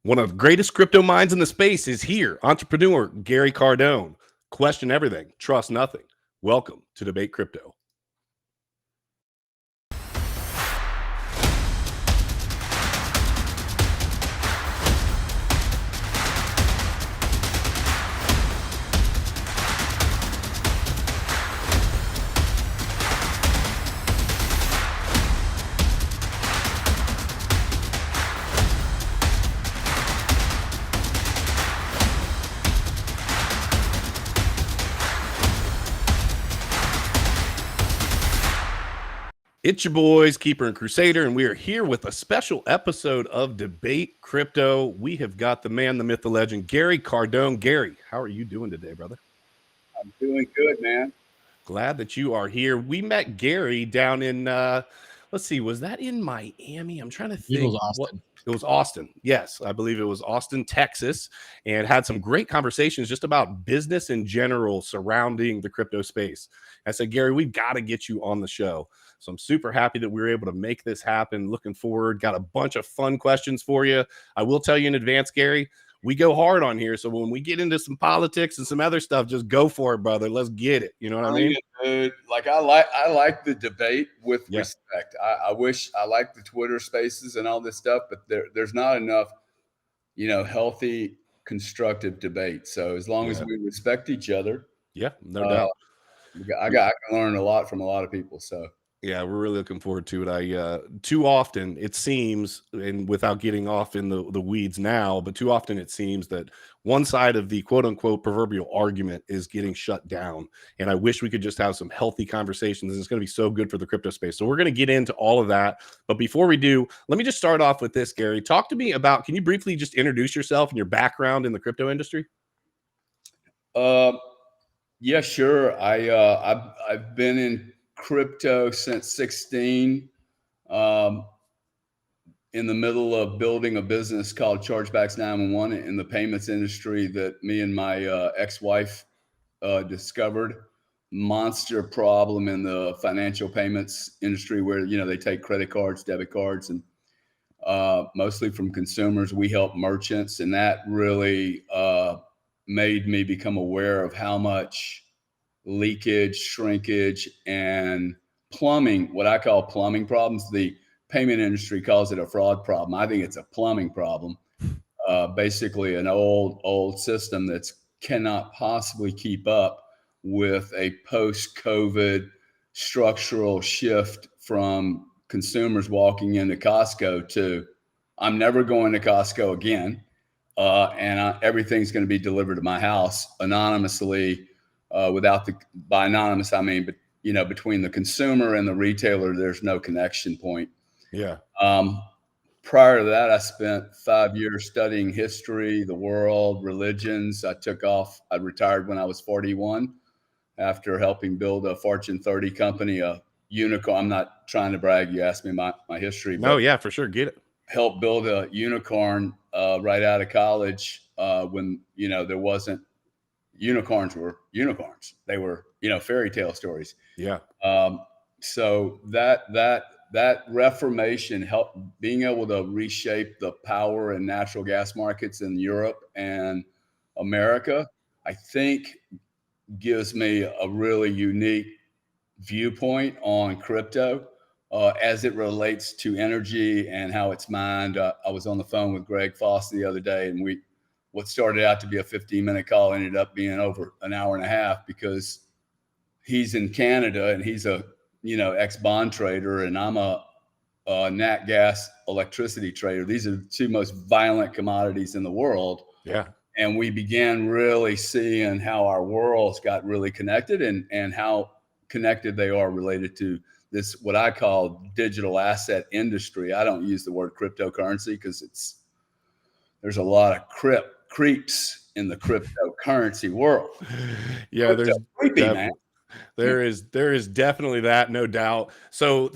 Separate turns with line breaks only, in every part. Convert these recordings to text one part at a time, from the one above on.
One of the greatest crypto minds in the space is here. Entrepreneur Gary Cardone. Question everything, trust nothing. Welcome to Debate Crypto. It's your boys, Keeper and Crusader, and we are here with a special episode of Debate Crypto. We have got the man, the myth, the legend, Gary Cardone. Gary, how are you doing today, brother?
I'm doing good, man.
Glad that you are here. We met Gary down in, let's see, was that in Miami? I'm trying to think.
It was Austin.
It was Austin. Yes, I believe it was Austin, Texas, and had some great conversations just about business in general surrounding the crypto space. I said, Gary, we've got to get you on the show. So I'm super happy that we were able to make this happen. Looking forward. Got a bunch of fun questions for you. I will tell you in advance, Gary, we go hard on here. So when we get into some politics and some other stuff, just go for it, brother. Let's get it. You know what I mean?
Dude. Like I like the debate with respect. I wish I like the Twitter spaces and all this stuff, but there's not enough, healthy, constructive debate. So as long as we respect each other,
no doubt.
I can learn a lot from a lot of people. So
yeah, we're really looking forward to it. Too often it seems, and without getting off in the weeds now, but too often it seems that one side of the quote unquote proverbial argument is getting shut down. And I wish we could just have some healthy conversations. It's going to be so good for the crypto space. So we're going to get into all of that. But before we do, let me just start off with this, Gary. Talk to me about, can you briefly just introduce yourself and your background in the crypto industry?
Yeah, sure. I've been in crypto since 16, in the middle of building a business called Chargebacks 911 in the payments industry that me and my ex-wife discovered. Monster problem in the financial payments industry where, they take credit cards, debit cards, and mostly from consumers. We help merchants, and that really made me become aware of how much leakage, shrinkage, and plumbing, what I call plumbing problems. The payment industry calls it a fraud problem. I think it's a plumbing problem. Basically an old system that cannot possibly keep up with a post-COVID structural shift from consumers walking into Costco to, I'm never going to Costco again. Everything's going to be delivered to my house anonymously. By anonymous, I mean, but between the consumer and the retailer, there's no connection point.
Yeah.
Prior to that, I spent 5 years studying history, the world, religions. I retired when I was 41 after helping build a Fortune 30 company, a unicorn. I'm not trying to brag. You asked me my history.
No, yeah, for sure. Get it.
Helped build a unicorn right out of college when, there wasn't. Unicorns were unicorns. They were, fairy tale stories.
Yeah.
So that reformation helped being able to reshape the power and natural gas markets in Europe and America, I think gives me a really unique viewpoint on crypto as it relates to energy and how it's mined. I was on the phone with Greg Foss the other day, and what started out to be a 15-minute call ended up being over an hour and a half because he's in Canada and he's a, ex-bond trader, and I'm a nat gas electricity trader. These are the two most violent commodities in the world.
Yeah.
And we began really seeing how our worlds got really connected and how connected they are related to this, what I call digital asset industry. I don't use the word cryptocurrency because there's a lot of creeps in the cryptocurrency world.
Yeah,
there's creepy, man.
There is definitely that, no doubt. So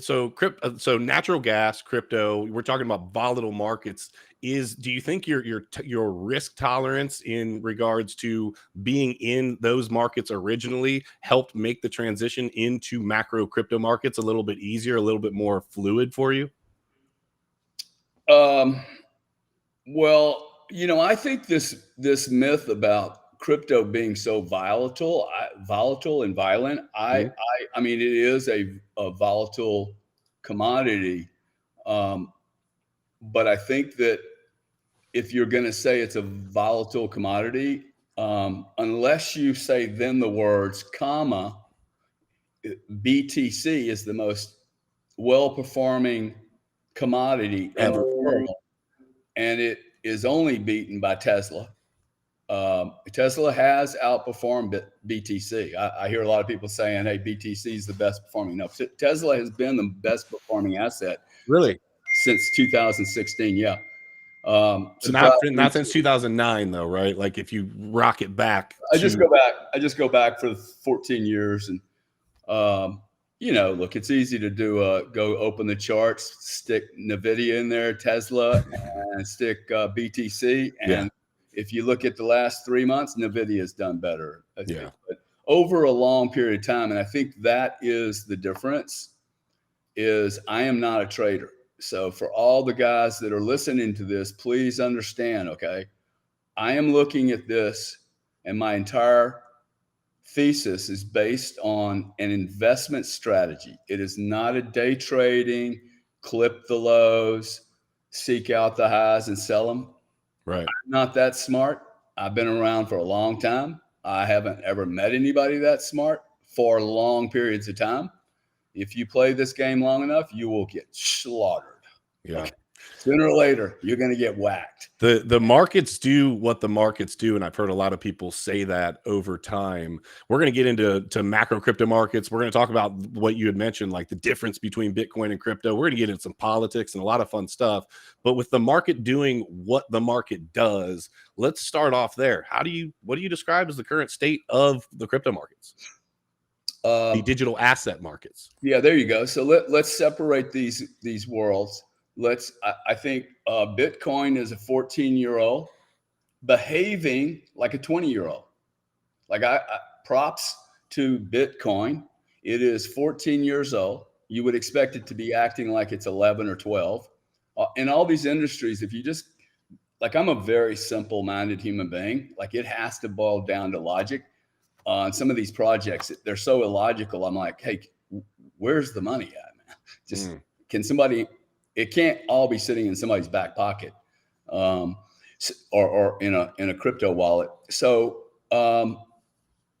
natural gas, crypto, we're talking about volatile markets. Do you think your risk tolerance in regards to being in those markets originally helped make the transition into macro crypto markets a little bit easier, a little bit more fluid for you?
Well, I think this myth about crypto being so volatile and violent,
Mhm.
I mean, it is a volatile commodity. Um, but I think that if you're going to say it's a volatile commodity, unless you say then the words comma, BTC is the most well-performing commodity in the
Ever.
world, and it is only beaten by Tesla. Tesla has outperformed BTC. I hear a lot of people saying, "Hey, BTC is the best performing." No, Tesla has been the best performing asset
Really?
since 2016. Yeah,
Not
surprising.
since 2009 though, right? Like if you rock it back
I just
to
go back. I just go back for 14 years, and look, it's easy to do. Go open the charts, stick Nvidia in there, Tesla, and stick BTC.
yeah,
And if you look at the last 3 months, Nvidia has done better.
yeah.
But over a long period of time, and I think that is the difference. Is I am not a trader. So for all the guys that are listening to this, please understand. Okay, I am looking at this, and my entire thesis is based on an investment strategy. It is not a day trading, clip the lows, seek out the highs and sell them.
Right.
I'm not that smart. I've been around for a long time. I haven't ever met anybody that smart for long periods of time. If you play this game long enough, you will get slaughtered.
Yeah.
Okay. Sooner or later, you're going to get whacked.
The markets do what the markets do, and I've heard a lot of people say that over time. We're going to get into macro crypto markets. We're going to talk about what you had mentioned, like the difference between Bitcoin and crypto. We're going to get into some politics and a lot of fun stuff. But with the market doing what the market does, let's start off there. What do you describe as the current state of the crypto markets, the digital asset markets?
Yeah, there you go. So let's separate these worlds. I think Bitcoin is a 14-year-old behaving like a 20-year-old. Like props to Bitcoin. It is 14 years old. You would expect it to be acting like it's 11 or 12. In all these industries, if you just like, I'm a very simple-minded human being. Like, it has to boil down to logic. On some of these projects, they're so illogical. I'm like, hey, where's the money at, man? Just can somebody? It can't all be sitting in somebody's back pocket, or in a crypto wallet. So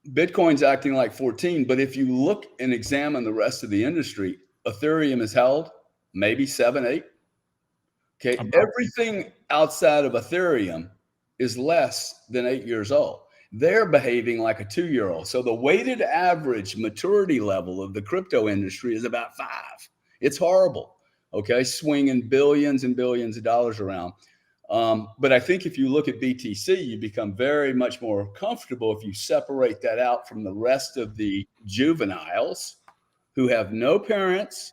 Bitcoin's acting like 14, but if you look and examine the rest of the industry, Ethereum is held maybe 7, 8. Okay, everything outside of Ethereum is less than 8 years old. They're behaving like a 2-year-old. So the weighted average maturity level of the crypto industry is about 5. It's horrible. Okay, swinging billions and billions of dollars around. But I think if you look at BTC, you become very much more comfortable if you separate that out from the rest of the juveniles who have no parents.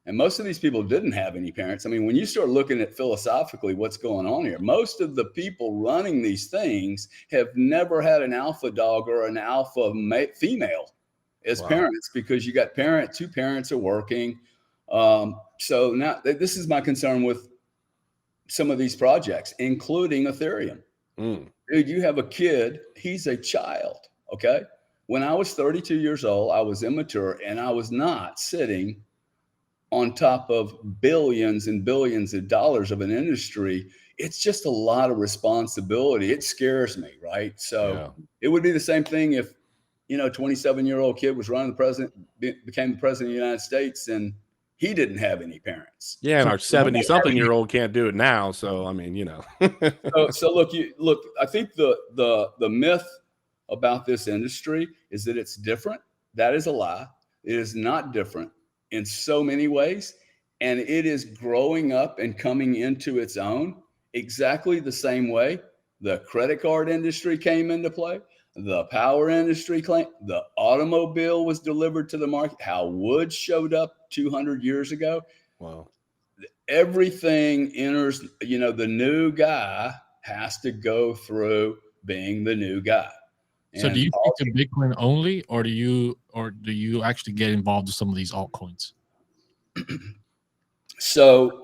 And most of these people didn't have any parents. I mean, when you start looking at philosophically what's going on here, most of the people running these things have never had an alpha dog or an alpha female as parents, because you got two parents are working. So now this is my concern with some of these projects, including Ethereum. Dude, you have a kid, he's a child. Okay. When I was 32 years old, I was immature, and I was not sitting on top of billions and billions of dollars of an industry. It's just a lot of responsibility. It scares me, right? So it would be the same thing if, a 27-year-old kid was running became the president of the United States, and he didn't have any parents.
Yeah, and our 70-something-year-old can't do it now. So I mean,
So look. I think the myth about this industry is that it's different. That is a lie. It is not different in so many ways, and it is growing up and coming into its own exactly the same way the credit card industry came into play, the power industry the automobile was delivered to the market, how wood showed up 200 years ago.
Wow.
Everything enters, the new guy has to go through being the new guy.
So do you stick to Bitcoin only, or do you actually get involved in some of these altcoins?
So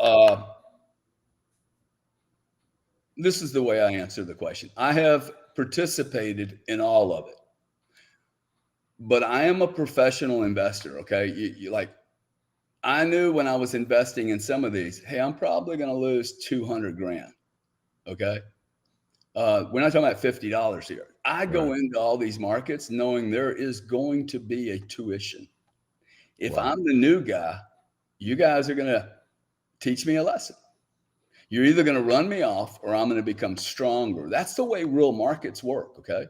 this is the way I answer the question. I have participated in all of it, but I am a professional investor. Okay. You like, I knew when I was investing in some of these, hey, I'm probably going to lose 200 grand. Okay. We're not talking about $50 here. I go into all these markets knowing there is going to be a tuition. If I'm the new guy, you guys are going to teach me a lesson. You're either going to run me off or I'm going to become stronger. That's the way real markets work. Okay.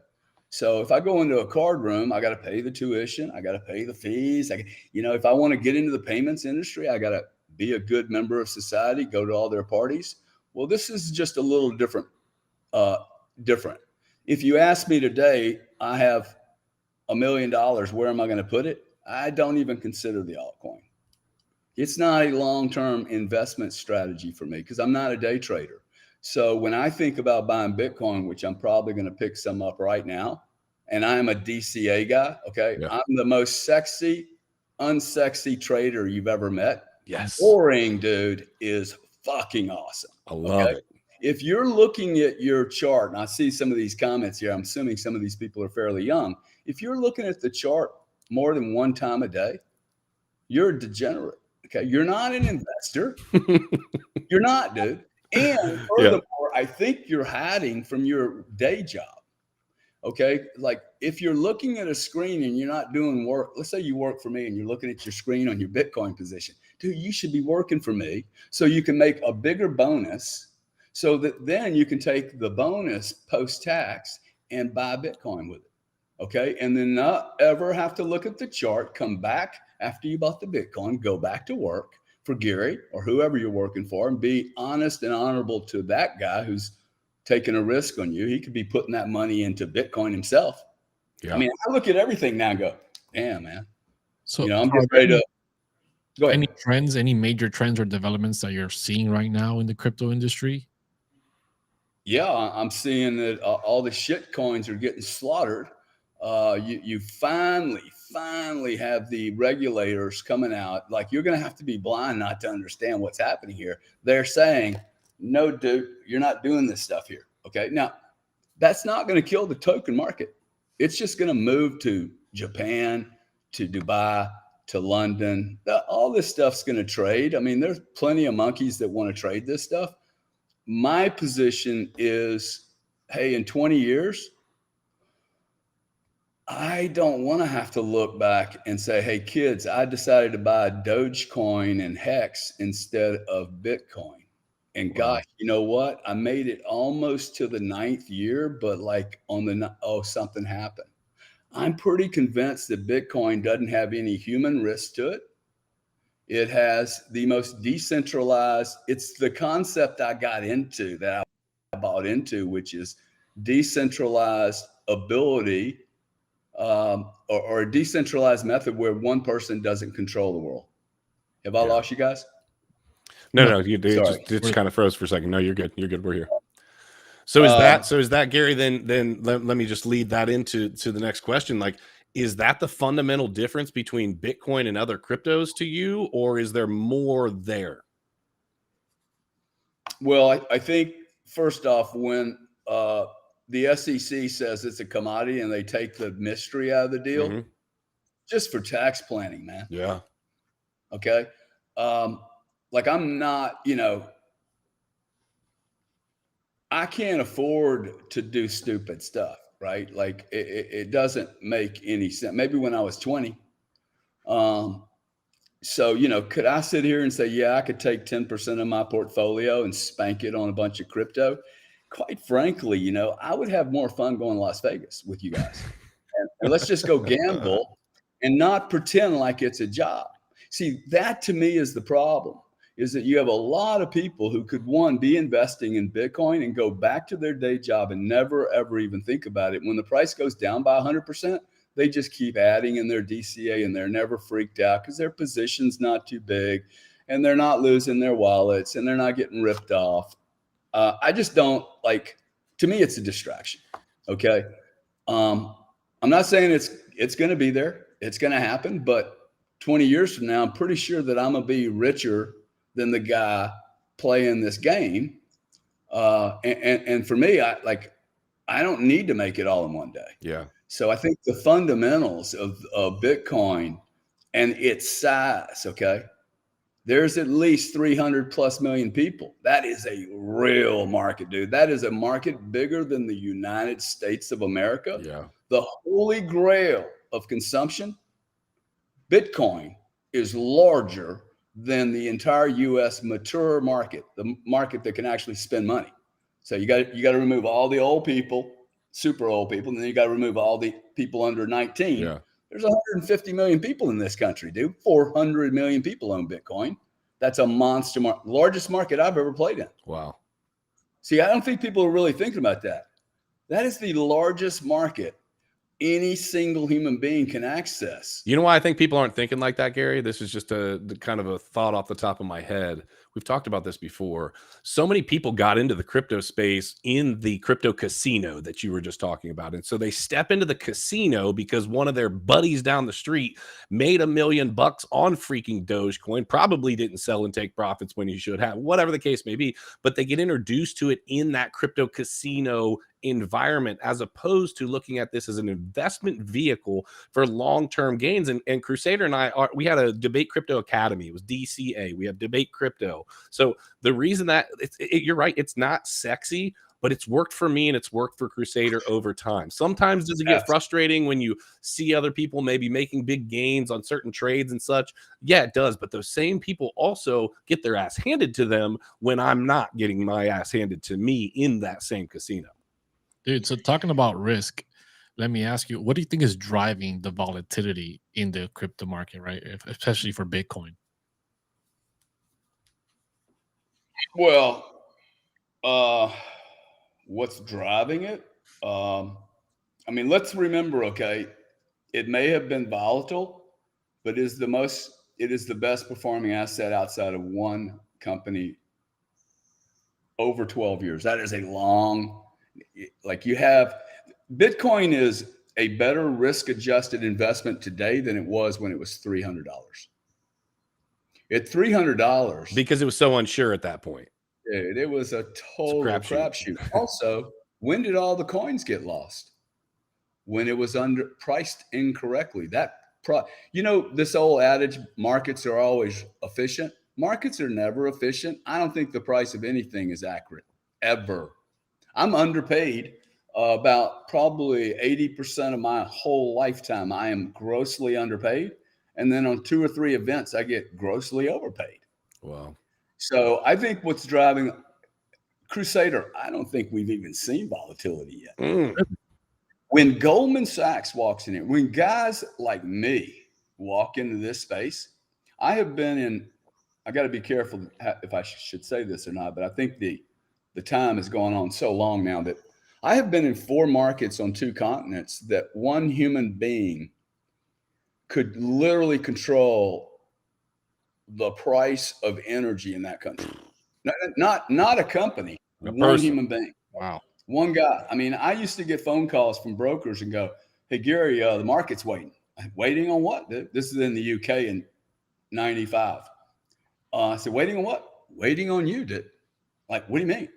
So if I go into a card room, I got to pay the tuition. I got to pay the fees. If I want to get into the payments industry, I got to be a good member of society, go to all their parties. Well, this is just a little different. If you ask me today, I have $1 million. Where am I going to put it? I don't even consider the altcoin. It's not a long-term investment strategy for me because I'm not a day trader. So when I think about buying Bitcoin, which I'm probably going to pick some up right now, and I'm a DCA guy, okay, I'm the most sexy, unsexy trader you've ever met.
Yes.
Boring, dude, is fucking awesome.
I love it.
If you're looking at your chart, and I see some of these comments here, I'm assuming some of these people are fairly young. If you're looking at the chart more than one time a day, you're a degenerate. Okay. You're not an investor. You're not, dude. And furthermore, I think you're hiding from your day job. Okay. Like if you're looking at a screen and you're not doing work, let's say you work for me and you're looking at your screen on your Bitcoin position, dude, you should be working for me so you can make a bigger bonus so that then you can take the bonus post-tax and buy Bitcoin with it. Okay. And then not ever have to look at the chart, come back after you bought the Bitcoin, go back to work for Gary or whoever you're working for and be honest and honorable to that guy who's taking a risk on you. He could be putting that money into Bitcoin himself. Yeah. I mean, I look at everything now and go, damn, man. So, I'm getting ready to go ahead.
Any trends, any major trends or developments that you're seeing right now in the crypto industry?
Yeah, I'm seeing that all the shit coins are getting slaughtered. You finally have the regulators coming out. Like, you're going to have to be blind not to understand what's happening here. They're saying, no, dude, you're not doing this stuff here. Okay. Now, that's not going to kill the token market. It's just going to move to Japan, to Dubai, to London. All this stuff's going to trade. I mean, there's plenty of monkeys that want to trade this stuff. My position is, hey, in 20 years, I don't want to have to look back and say, hey, kids, I decided to buy Dogecoin and Hex instead of Bitcoin. And gosh, you know what? I made it almost to the 9th year, but like something happened. I'm pretty convinced that Bitcoin doesn't have any human risk to it. It has the most decentralized. It's the concept I got into that I bought into, which is decentralized ability or a decentralized method where one person doesn't control the world. Have I lost you guys?
No, you did. It just kind of froze for a second. No, you're good. You're good. We're here. So is that Gary? Then let me just lead that into the next question. Like, is that the fundamental difference between Bitcoin and other cryptos to you, or is there more there?
Well, I think first off, when the SEC says it's a commodity and they take the mystery out of the deal, just for tax planning, man.
Yeah.
Okay. Like I'm not, I can't afford to do stupid stuff, right? Like it doesn't make any sense. Maybe when I was 20. So, could I sit here and say, yeah, I could take 10% of my portfolio and spank it on a bunch of crypto? Quite frankly, I would have more fun going to Las Vegas with you guys. And let's just go gamble and not pretend like it's a job. See, that to me is the problem, is that you have a lot of people who could, one, be investing in Bitcoin and go back to their day job and never, ever even think about it. When the price goes down by 100%, they just keep adding in their DCA and they're never freaked out because their position's not too big and they're not losing their wallets and they're not getting ripped off. I just don't to me, it's a distraction. Okay. I'm not saying it's going to be there. It's going to happen, but 20 years from now, I'm pretty sure that I'm going to be richer than the guy playing this game. And for me, I don't need to make it all in one day.
Yeah.
So I think the fundamentals of Bitcoin and its size, okay, there's at least 300 plus million people. That is a real market, dude. That is a market bigger than the United States of America.
Yeah.
The holy grail of consumption, Bitcoin, is larger than the entire US mature market, the market that can actually spend money. So you got to remove all the old people, super old people, and then you got to remove all the people under 19.
Yeah.
There's 150 million people in this country, dude. 400 million people own Bitcoin. That's a monster market, largest market I've ever played in.
Wow.
See, I don't think people are really thinking about that. That is the largest market any single human being can access.
You know why I think people aren't thinking like that, Gary? This is just the kind of a thought off the top of my head. We've talked about this before. So many people got into the crypto space in the crypto casino that you were just talking about. And so they step into the casino because one of their buddies down the street made $1 million on freaking Dogecoin, probably didn't sell and take profits when he should have, whatever the case may be. But they get introduced to it in that crypto casino environment, as opposed to looking at this as an investment vehicle for long-term gains. And Crusader and I we had a Debate Crypto Academy. It was DCA. We have Debate Crypto. So the reason that you're right, it's not sexy, but it's worked for me and it's worked for Crusader over time. Sometimes does it get frustrating when you see other people maybe making big gains on certain trades and such? Yeah, it does. But those same people also get their ass handed to them when I'm not getting my ass handed to me in that same casino.
Dude, so talking about risk, let me ask you, what do you think is driving the volatility in the crypto market, right? Especially for Bitcoin?
Well, what's driving it? I mean, let's remember, okay, it may have been volatile, but it is the best performing asset outside of one company over 12 years. That is a long, Bitcoin is a better risk adjusted investment today than it was when it was $300. At $300,
because it was so unsure at that point.
Dude, it was a total crapshoot. Also, when did all the coins get lost? When it was priced incorrectly. This old adage, markets are always efficient. Markets are never efficient. I don't think the price of anything is accurate, ever. I'm underpaid about probably 80% of my whole lifetime. I am grossly underpaid. And then on 2 or 3 events, I get grossly overpaid.
Wow.
So I think what's driving Crusader, I don't think we've even seen volatility yet. When Goldman Sachs walks in here, when guys like me walk into this space, I got to be careful if I should say this or not, but I think the time has gone on so long now that I have been in 4 markets on 2 continents that one human being could literally control the price of energy in that country. Not a company, one human being.
Wow.
One guy. I mean, I used to get phone calls from brokers and go, "Hey, Gary, the market's waiting." Waiting on what? This is in the UK in 95. I said, waiting on what? Waiting on you, dude. Like, what do you mean?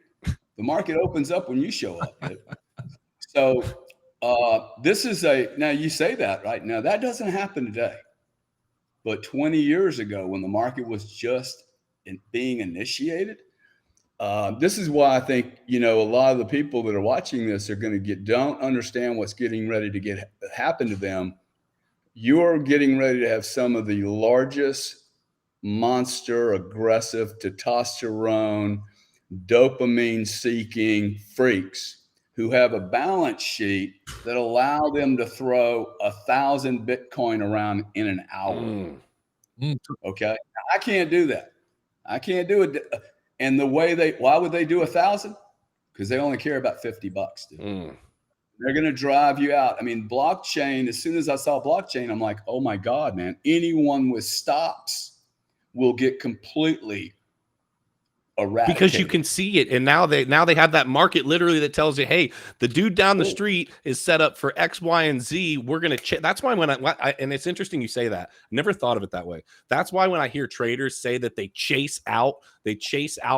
The market opens up when you show up, dude. So this is now you say that, right? Now that doesn't happen today. But 20 years ago, when the market was just being initiated, this is why I think, a lot of the people that are watching this are going to don't understand what's getting ready to happen to them. You're getting ready to have some of the largest monster, aggressive, testosterone, dopamine seeking freaks who have a balance sheet that allow them to throw 1,000 Bitcoin around in an hour. Okay. I can't do that. I can't do it. And why would they do 1,000? Because they only care about $50, dude. They're going to drive you out. I mean, blockchain, as soon as I saw blockchain, I'm like, oh my God, man, anyone with stops will get completely
because you
eradicated.
can see it, and now they have that market literally that tells you, hey, the dude down the street is set up for X, Y, and Z. We're gonna that's why when I and it's interesting you say that. I never thought of it that way. That's why when I hear traders say that they chase out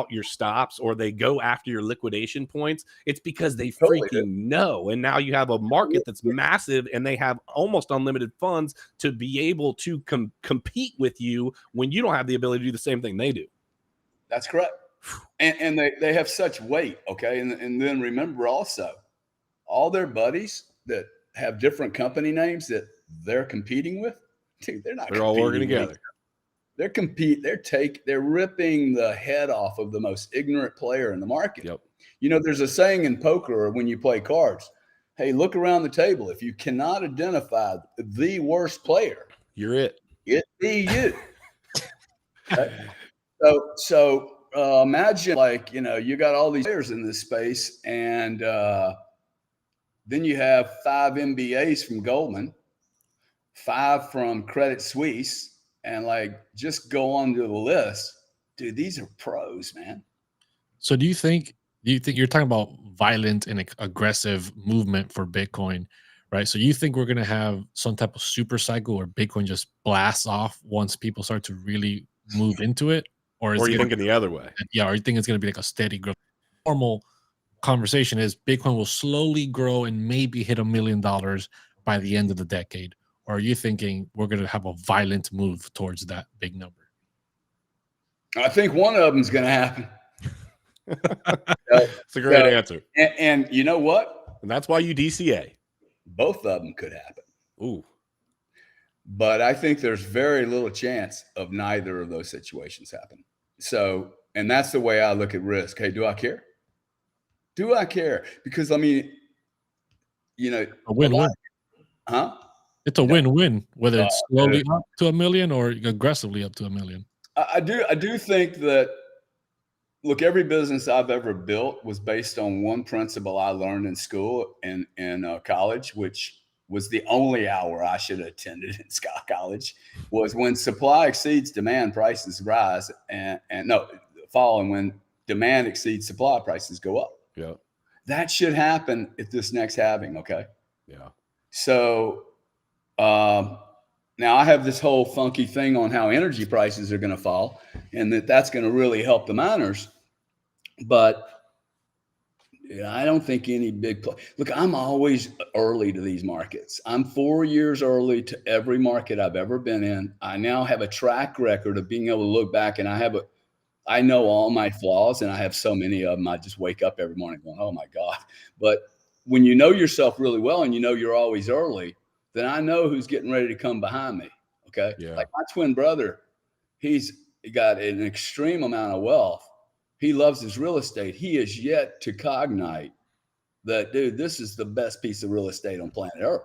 your stops or they go after your liquidation points, it's because they freaking know. And now you have a market that's massive, and they have almost unlimited funds to be able to compete with you when you don't have the ability to do the same thing they do.
That's correct. And they have such weight, okay? And then remember also, all their buddies that have different company names that they're competing with, dude, they're
all working together.
They're ripping the head off of the most ignorant player in the market.
Yep.
You know, there's a saying in poker or when you play cards, hey, look around the table. If you cannot identify the worst player,
you're it.
It be you. Okay? So imagine, like, you know, you got all these players in this space, and then you have 5 MBAs from Goldman, 5 from Credit Suisse, and like just go on to the list. Dude, these are pros, man.
So do you think you're talking about violent and aggressive movement for Bitcoin, right? So you think we're going to have some type of super cycle where Bitcoin just blasts off once people start to really move into it? Or
are you thinking the other way?
Yeah, or you think it's going to be like a steady growth? Normal conversation is Bitcoin will slowly grow and maybe hit $1 million by the end of the decade. Or are you thinking we're going to have a violent move towards that big number?
I think one of them is going to happen.
It's a great answer.
And you know what?
And that's why you DCA.
Both of them could happen.
Ooh.
But I think there's very little chance of neither of those situations happening. So, and that's the way I look at risk. Hey, do I care? Do I care? Because I mean, you know,
a win-win.
Huh?
It's a win-win, whether it's slowly up to $1 million or aggressively up to $1 million.
I do think that, look, every business I've ever built was based on one principle I learned in school and in college, which was the only hour I should have attended in college, was when supply exceeds demand, prices rise, and fall, and when demand exceeds supply, prices go up.
Yeah.
That should happen at this next halving, okay?
Yeah.
So now I have this whole funky thing on how energy prices are going to fall, and that's going to really help the miners. But I don't think any big look, I'm always early to these markets. I'm 4 years early to every market I've ever been in. I now have a track record of being able to look back, and I know all my flaws, and I have so many of them. I just wake up every morning going, oh my God. But when you know yourself really well and you know you're always early, then I know who's getting ready to come behind me. Okay.
Yeah.
Like my twin brother, he's got an extreme amount of wealth. He loves his real estate. He is yet to cognite that, dude, this is the best piece of real estate on planet Earth.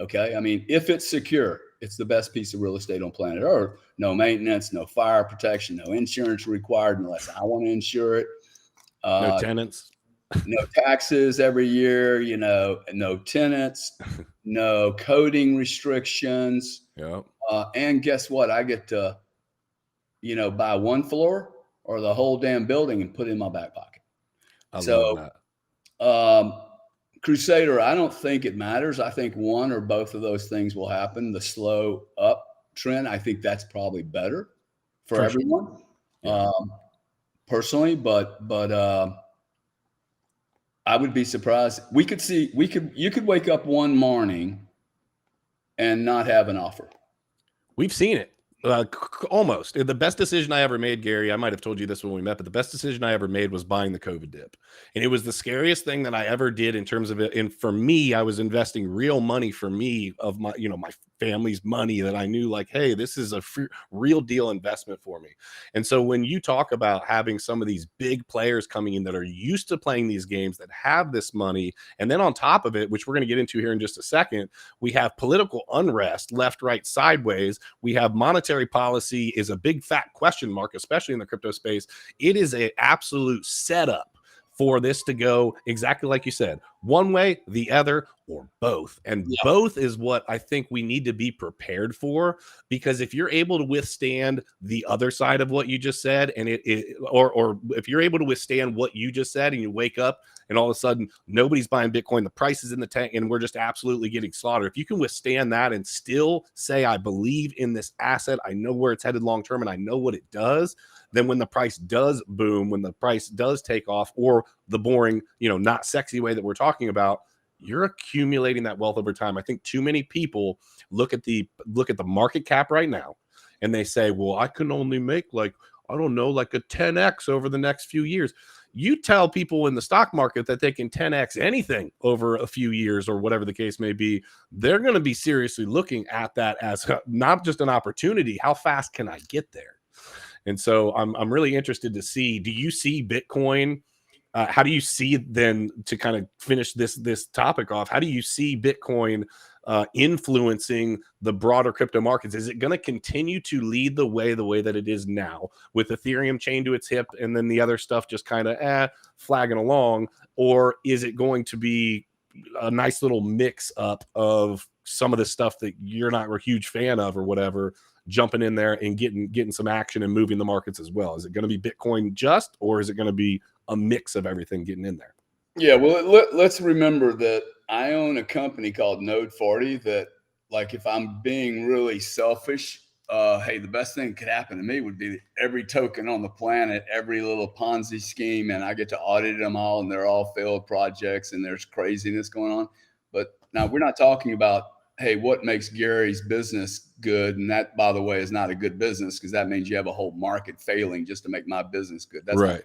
Okay. I mean, if it's secure, it's the best piece of real estate on planet Earth. No maintenance, no fire protection, no insurance required unless I want to insure it.
No tenants.
No taxes every year, you know, no tenants, no coding restrictions.
Yeah.
And guess what? I get to, you know, buy one floor or the whole damn building and put it in my back pocket.
I love
that. Crusader, I don't think it matters. I think one or both of those things will happen. The slow up trend, I think that's probably better for everyone.
Yeah.
Personally, but I would be surprised. You could wake up one morning and not have an offer.
We've seen it. Almost. The best decision I ever made, Gary, I might have told you this when we met, but the best decision I ever made was buying the COVID dip. And it was the scariest thing that I ever did in terms of it. And for me, I was investing real money for me of my, you know, my family's money that I knew like, hey, this is a real deal investment for me. And so when you talk about having some of these big players coming in that are used to playing these games, that have this money, and then on top of it, which we're going to get into here in just a second, we have political unrest, left, right, sideways. We have monetary policy is a big fat question mark, especially in the crypto space. It is an absolute setup for this to go exactly like you said, one way, the other, or both. And
Yeah.
both is what I think we need to be prepared for, because if you're able to withstand the other side of what you just said, and or if you're able to withstand what you just said, and you wake up and all of a sudden nobody's buying Bitcoin, the price is in the tank, and we're just absolutely getting slaughtered. If you can withstand that and still say, I believe in this asset, I know where it's headed long term, and I know what it does, then when the price does boom, when the price does take off, or the boring, not sexy way that we're talking about, you're accumulating that wealth over time. I think too many people look at the market cap right now and they say, well, I can only make like a 10x over the next few years. You tell people in the stock market that they can 10x anything over a few years, or whatever the case may be, they're going to be seriously looking at that as not just an opportunity. How fast can I get there? And so I'm really interested to see, do you see Bitcoin? How do you see then, to kind of finish this topic off, how do you see Bitcoin influencing the broader crypto markets? Is it going to continue to lead the way that it is now, with Ethereum chained to its hip and then the other stuff just kind of flagging along? Or is it going to be a nice little mix up of some of the stuff that you're not a huge fan of or whatever, jumping in there and getting some action and moving the markets as well? Is it going to be Bitcoin just, or is it going to be a mix of everything getting in there?
Yeah, well, let's remember that I own a company called Node 40 that, like, if I'm being really selfish, hey, the best thing that could happen to me would be every token on the planet, every little Ponzi scheme, and I get to audit them all, and they're all failed projects, and there's craziness going on. But now we're not talking about, hey, what makes Gary's business good? And that, by the way, is not a good business, because that means you have a whole market failing just to make my business good. That's
right.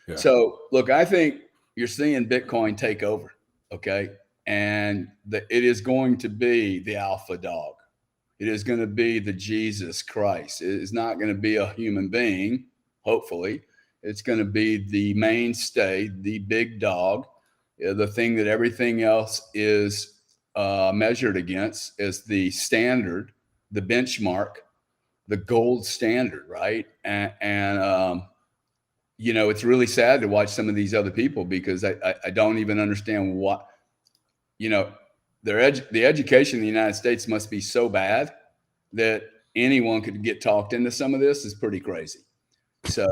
Yeah. So look, I think you're seeing Bitcoin take over. Okay. And it is going to be the alpha dog. It is going to be the Jesus Christ. It is not going to be a human being. Hopefully it's going to be the mainstay, the big dog, the thing that everything else is measured against, is the standard, the benchmark, the gold standard. Right. And it's really sad to watch some of these other people, because I don't even understand what, the education in the United States must be so bad that anyone could get talked into some of this. Is pretty crazy. So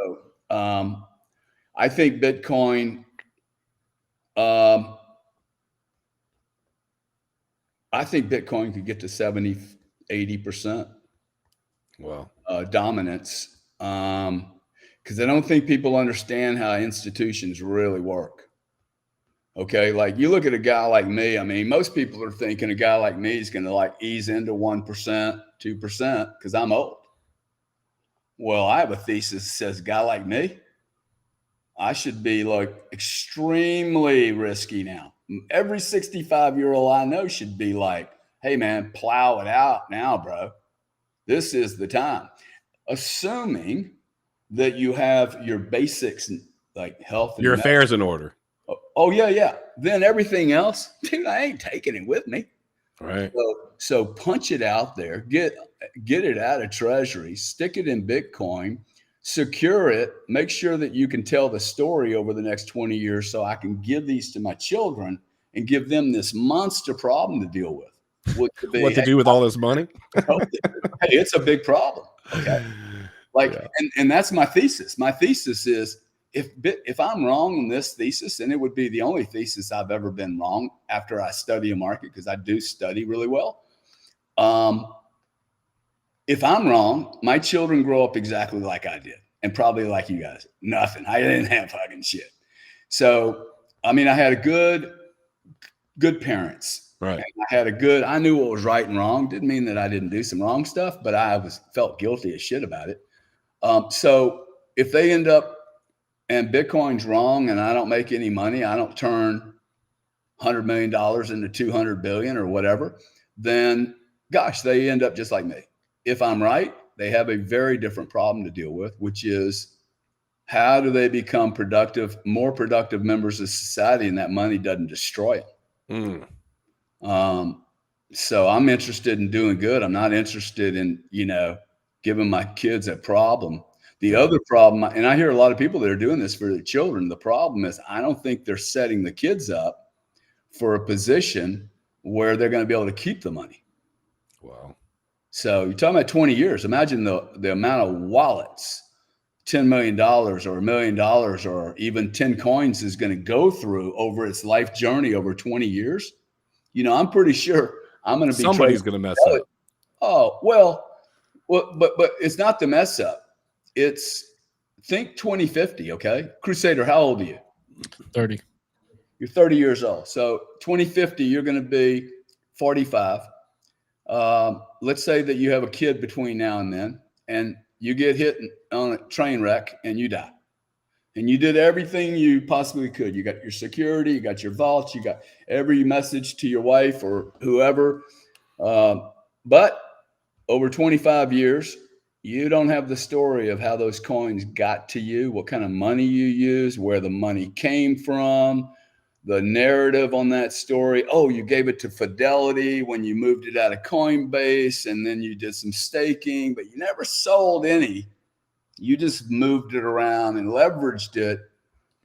I think Bitcoin, could get to 70, 80%.
Wow.
Dominance. Because I don't think people understand how institutions really work. Okay, like you look at a guy like me. I mean, most people are thinking a guy like me is going to like ease into 1%, 2% because I'm old. Well, I have a thesis that says a guy like me, I should be like extremely risky now. Every 65-year-old I know should be like, hey man, plow it out now, bro. This is the time. Assuming that you have your basics, like health and
your affairs in order.
Oh yeah. Then everything else, dude, I ain't taking it with me.
Right.
So punch it out there, get it out of treasury, stick it in Bitcoin, secure it, make sure that you can tell the story over the next 20 years, so I can give these to my children and give them this monster problem to deal with. What to
do with all this money?
Hey, it's a big problem. Okay. And that's my thesis. My thesis is, if I'm wrong on this thesis, and it would be the only thesis I've ever been wrong after I study a market, because I do study really well. If I'm wrong, my children grow up exactly like I did, and probably like you guys. Nothing. I didn't have fucking shit. So, I mean, I had good parents.
Right.
I knew what was right and wrong. Didn't mean that I didn't do some wrong stuff, but I felt guilty as shit about it. So if they end up and Bitcoin's wrong and I don't make any money, I don't turn $100 million into 200 billion or whatever, then gosh, they end up just like me. If I'm right, they have a very different problem to deal with, which is, how do they become more productive members of society, and that money doesn't destroy them? So I'm interested in doing good. I'm not interested in, giving my kids a problem. The other problem, and I hear a lot of people that are doing this for their children, the problem is I don't think they're setting the kids up for a position where they're going to be able to keep the money.
Wow.
So you're talking about 20 years. Imagine the amount of wallets $10 million or $1 million or even 10 coins is going to go through over its life journey over 20 years. You know, I'm pretty sure I'm going to be
somebody's going to mess up.
Oh, well, but it's not the mess up. It's think 2050. Okay. Crusader, how old are you?
30.
You're 30 years old. So 2050, you're going to be 45. Let's say that you have a kid between now and then, and you get hit on a train wreck and you die. And you did everything you possibly could. You got your security, you got your vault, you got every message to your wife or whoever. But over 25 years, you don't have the story of how those coins got to you, what kind of money you used, where the money came from, the narrative on that story. Oh, you gave it to Fidelity when you moved it out of Coinbase, and then you did some staking, but you never sold any. You just moved it around and leveraged it.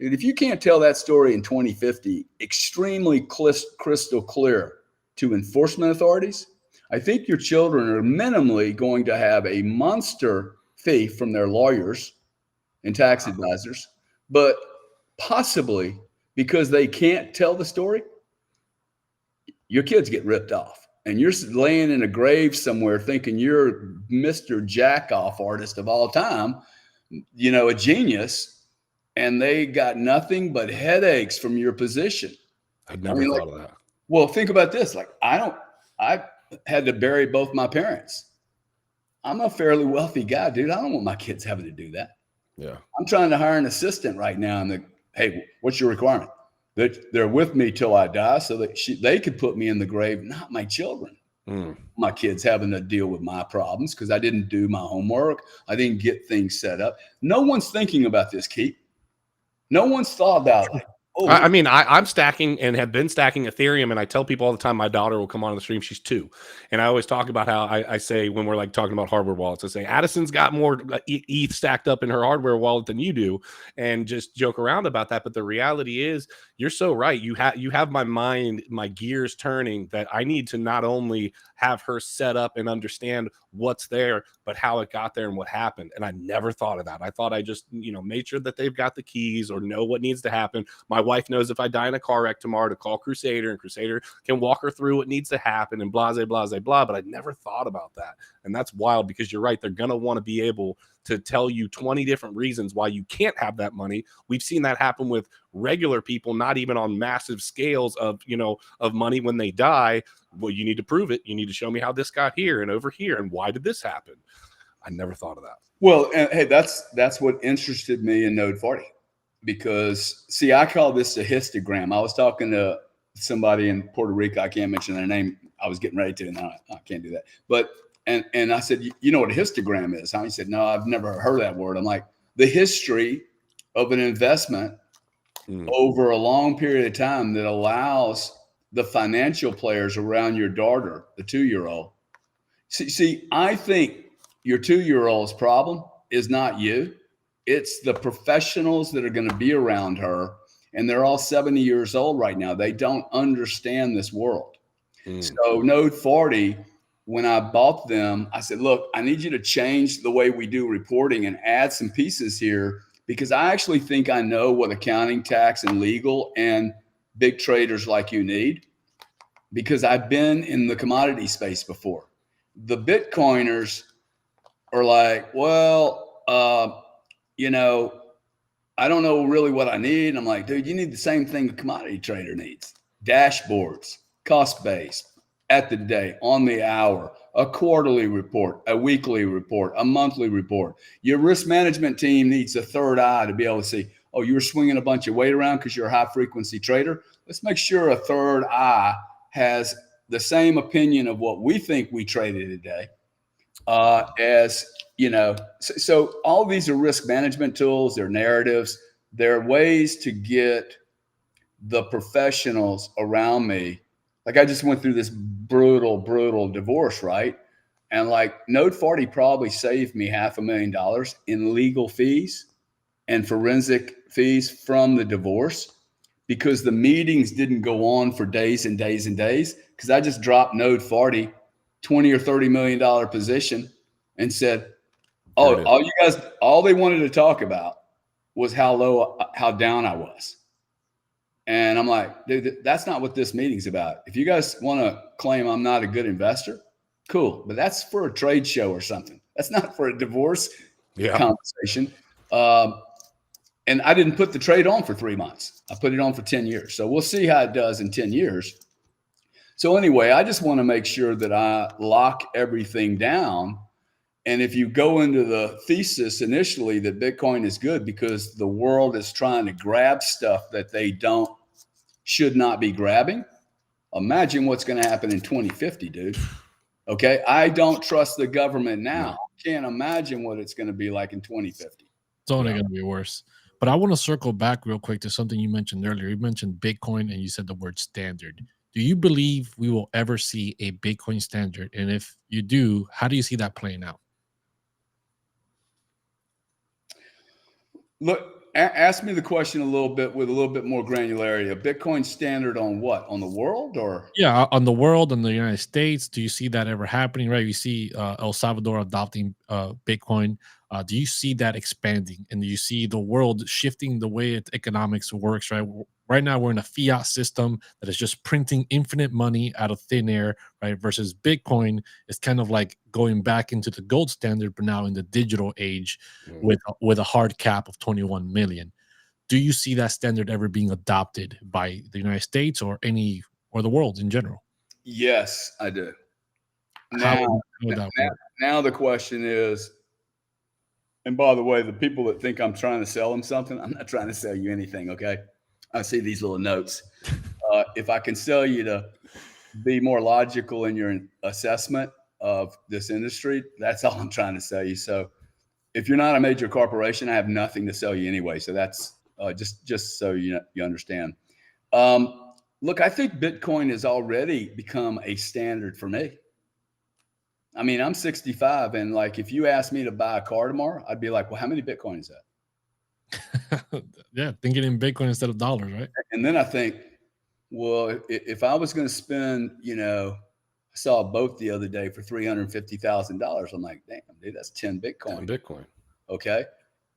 Dude, if you can't tell that story in 2050, extremely crystal clear to enforcement authorities, I think your children are minimally going to have a monster fee from their lawyers and tax advisors, but possibly because they can't tell the story, your kids get ripped off. And you're laying in a grave somewhere thinking you're Mr. Jack-off artist of all time, you know, a genius, and they got nothing but headaches from your position.
I'd never thought of that.
Well, think about this. Like, I had to bury both my parents. I'm a fairly wealthy guy, dude. I don't want my kids having to do that.
Yeah.
I'm trying to hire an assistant right now. And hey, what's your requirement? That they're with me till I die so that they could put me in the grave, not my children. My kids having to deal with my problems because I didn't do my homework. I didn't get things set up. No one's thinking about this, Keith. No one's thought about it. Oh,
I mean, I'm stacking and have been stacking Ethereum, and I tell people all the time, my daughter will come on the stream. She's 2. And I always talk about how I say, when we're like talking about hardware wallets, I say, Addison's got more ETH stacked up in her hardware wallet than you do, and just joke around about that. But the reality is, you're so right. You have my mind, my gears turning, that I need to not only have her set up and understand what's there, but how it got there and what happened. And I never thought of that. I thought I just, made sure that they've got the keys or know what needs to happen. My wife knows if I die in a car wreck tomorrow to call Crusader, and Crusader can walk her through what needs to happen and blah, blah, blah, blah. But I never thought about that. And that's wild, because you're right. They're going to want to be able to tell you 20 different reasons why you can't have that money. We've seen that happen with regular people, not even on massive scales of money when they die. Well, you need to prove it. You need to show me how this got here and over here, and why did this happen? I never thought of that.
Well, and hey, that's what interested me in Node 40, because see, I call this a histogram. I was talking to somebody in Puerto Rico. I can't mention their name. I was getting ready to, and I can't do that. But and I said, you know what a histogram is? He said, no, I've never heard that word. I'm like, the history of an investment over a long period of time that allows the financial players around your daughter, the 2-year-old. See, I think your 2-year-old's problem is not you. It's the professionals that are going to be around her, and they're all 70 years old right now. They don't understand this world. So Node 40, when I bought them, I said, look, I need you to change the way we do reporting and add some pieces here, because I actually think I know what accounting, tax, and legal and big traders like you need, because I've been in the commodity space before. The Bitcoiners are like, well, I don't know really what I need. And I'm like, dude, you need the same thing a commodity trader needs: dashboards, cost base, at the day, on the hour, a quarterly report, a weekly report, a monthly report. Your risk management team needs a third eye to be able to see, oh, you were swinging a bunch of weight around because you're a high frequency trader. Let's make sure a third eye has the same opinion of what we think we traded today so all these are risk management tools. They're narratives. They're ways to get the professionals around me. Like, I just went through this brutal divorce, right? And like Node 40 probably saved me $500,000 in legal fees and forensic fees from the divorce, because the meetings didn't go on for days and days and days, because I just dropped node 40, $20 or $30 million position and said, oh, all you guys, all they wanted to talk about was how down I was. And I'm like, dude, that's not what this meeting's about. If you guys want to claim I'm not a good investor, cool. But that's for a trade show or something. That's not for a divorce conversation. And I didn't put the trade on for 3 months. I put it on for 10 years. So we'll see how it does in 10 years. So anyway, I just want to make sure that I lock everything down. And if you go into the thesis initially that Bitcoin is good because the world is trying to grab stuff that they should not be grabbing, imagine what's going to happen in 2050, dude. Okay. I don't trust the government now. Can't imagine what it's going to be like in 2050.
It's only going to be worse. But I want to circle back real quick to something you mentioned earlier. You mentioned Bitcoin and you said the word standard. Do you believe we will ever see a Bitcoin standard? And if you do, how do you see that playing out?
Look, ask me the question a little bit with a little bit more granularity. A Bitcoin standard on what? On the world or?
Yeah, on the world, on the United States. Do you see that ever happening, right? You see El Salvador adopting Bitcoin. Do you see that expanding? And do you see the world shifting the way its economics works, right? Right now, we're in a fiat system that is just printing infinite money out of thin air, right? Versus Bitcoin is kind of like going back into the gold standard, but now in the digital age with a hard cap of 21 million. Do you see that standard ever being adopted by the United States or the world in general?
Yes, I do.
How
Now the question is, and by the way, the people that think I'm trying to sell them something, I'm not trying to sell you anything, okay? I see these little notes. If I can sell you to be more logical in your assessment of this industry, that's all I'm trying to sell you. So if you're not a major corporation, I have nothing to sell you anyway. So that's just so you understand. Look, I think Bitcoin has already become a standard for me. I mean, I'm 65, and like, if you asked me to buy a car tomorrow, I'd be like, well, how many Bitcoin is that?
Yeah, thinking in Bitcoin instead of dollars, right?
And then I think, well, if I was going to spend, I saw a boat the other day for $350,000. I'm like, damn, dude, that's 10 Bitcoin.
10 Bitcoin.
Okay.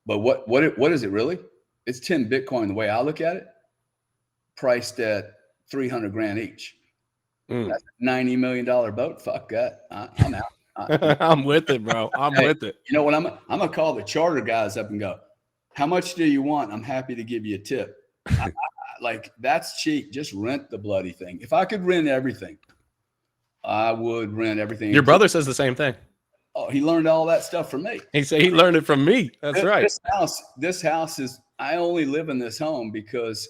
But what is it really? It's 10 Bitcoin the way I look at it, priced at 300 grand each. That's a $90 million boat. Fuck that. I'm out.
I'm with it, bro. I'm with it.
You know what? I'm gonna call the charter guys up and go, how much do you want? I'm happy to give you a tip. Like, that's cheap. Just rent the bloody thing. If I could rent everything, I would rent everything.
Your brother says the same thing.
Oh, he learned all that stuff from me.
He said he learned it from me. That's right.
This house is, I only live in this home because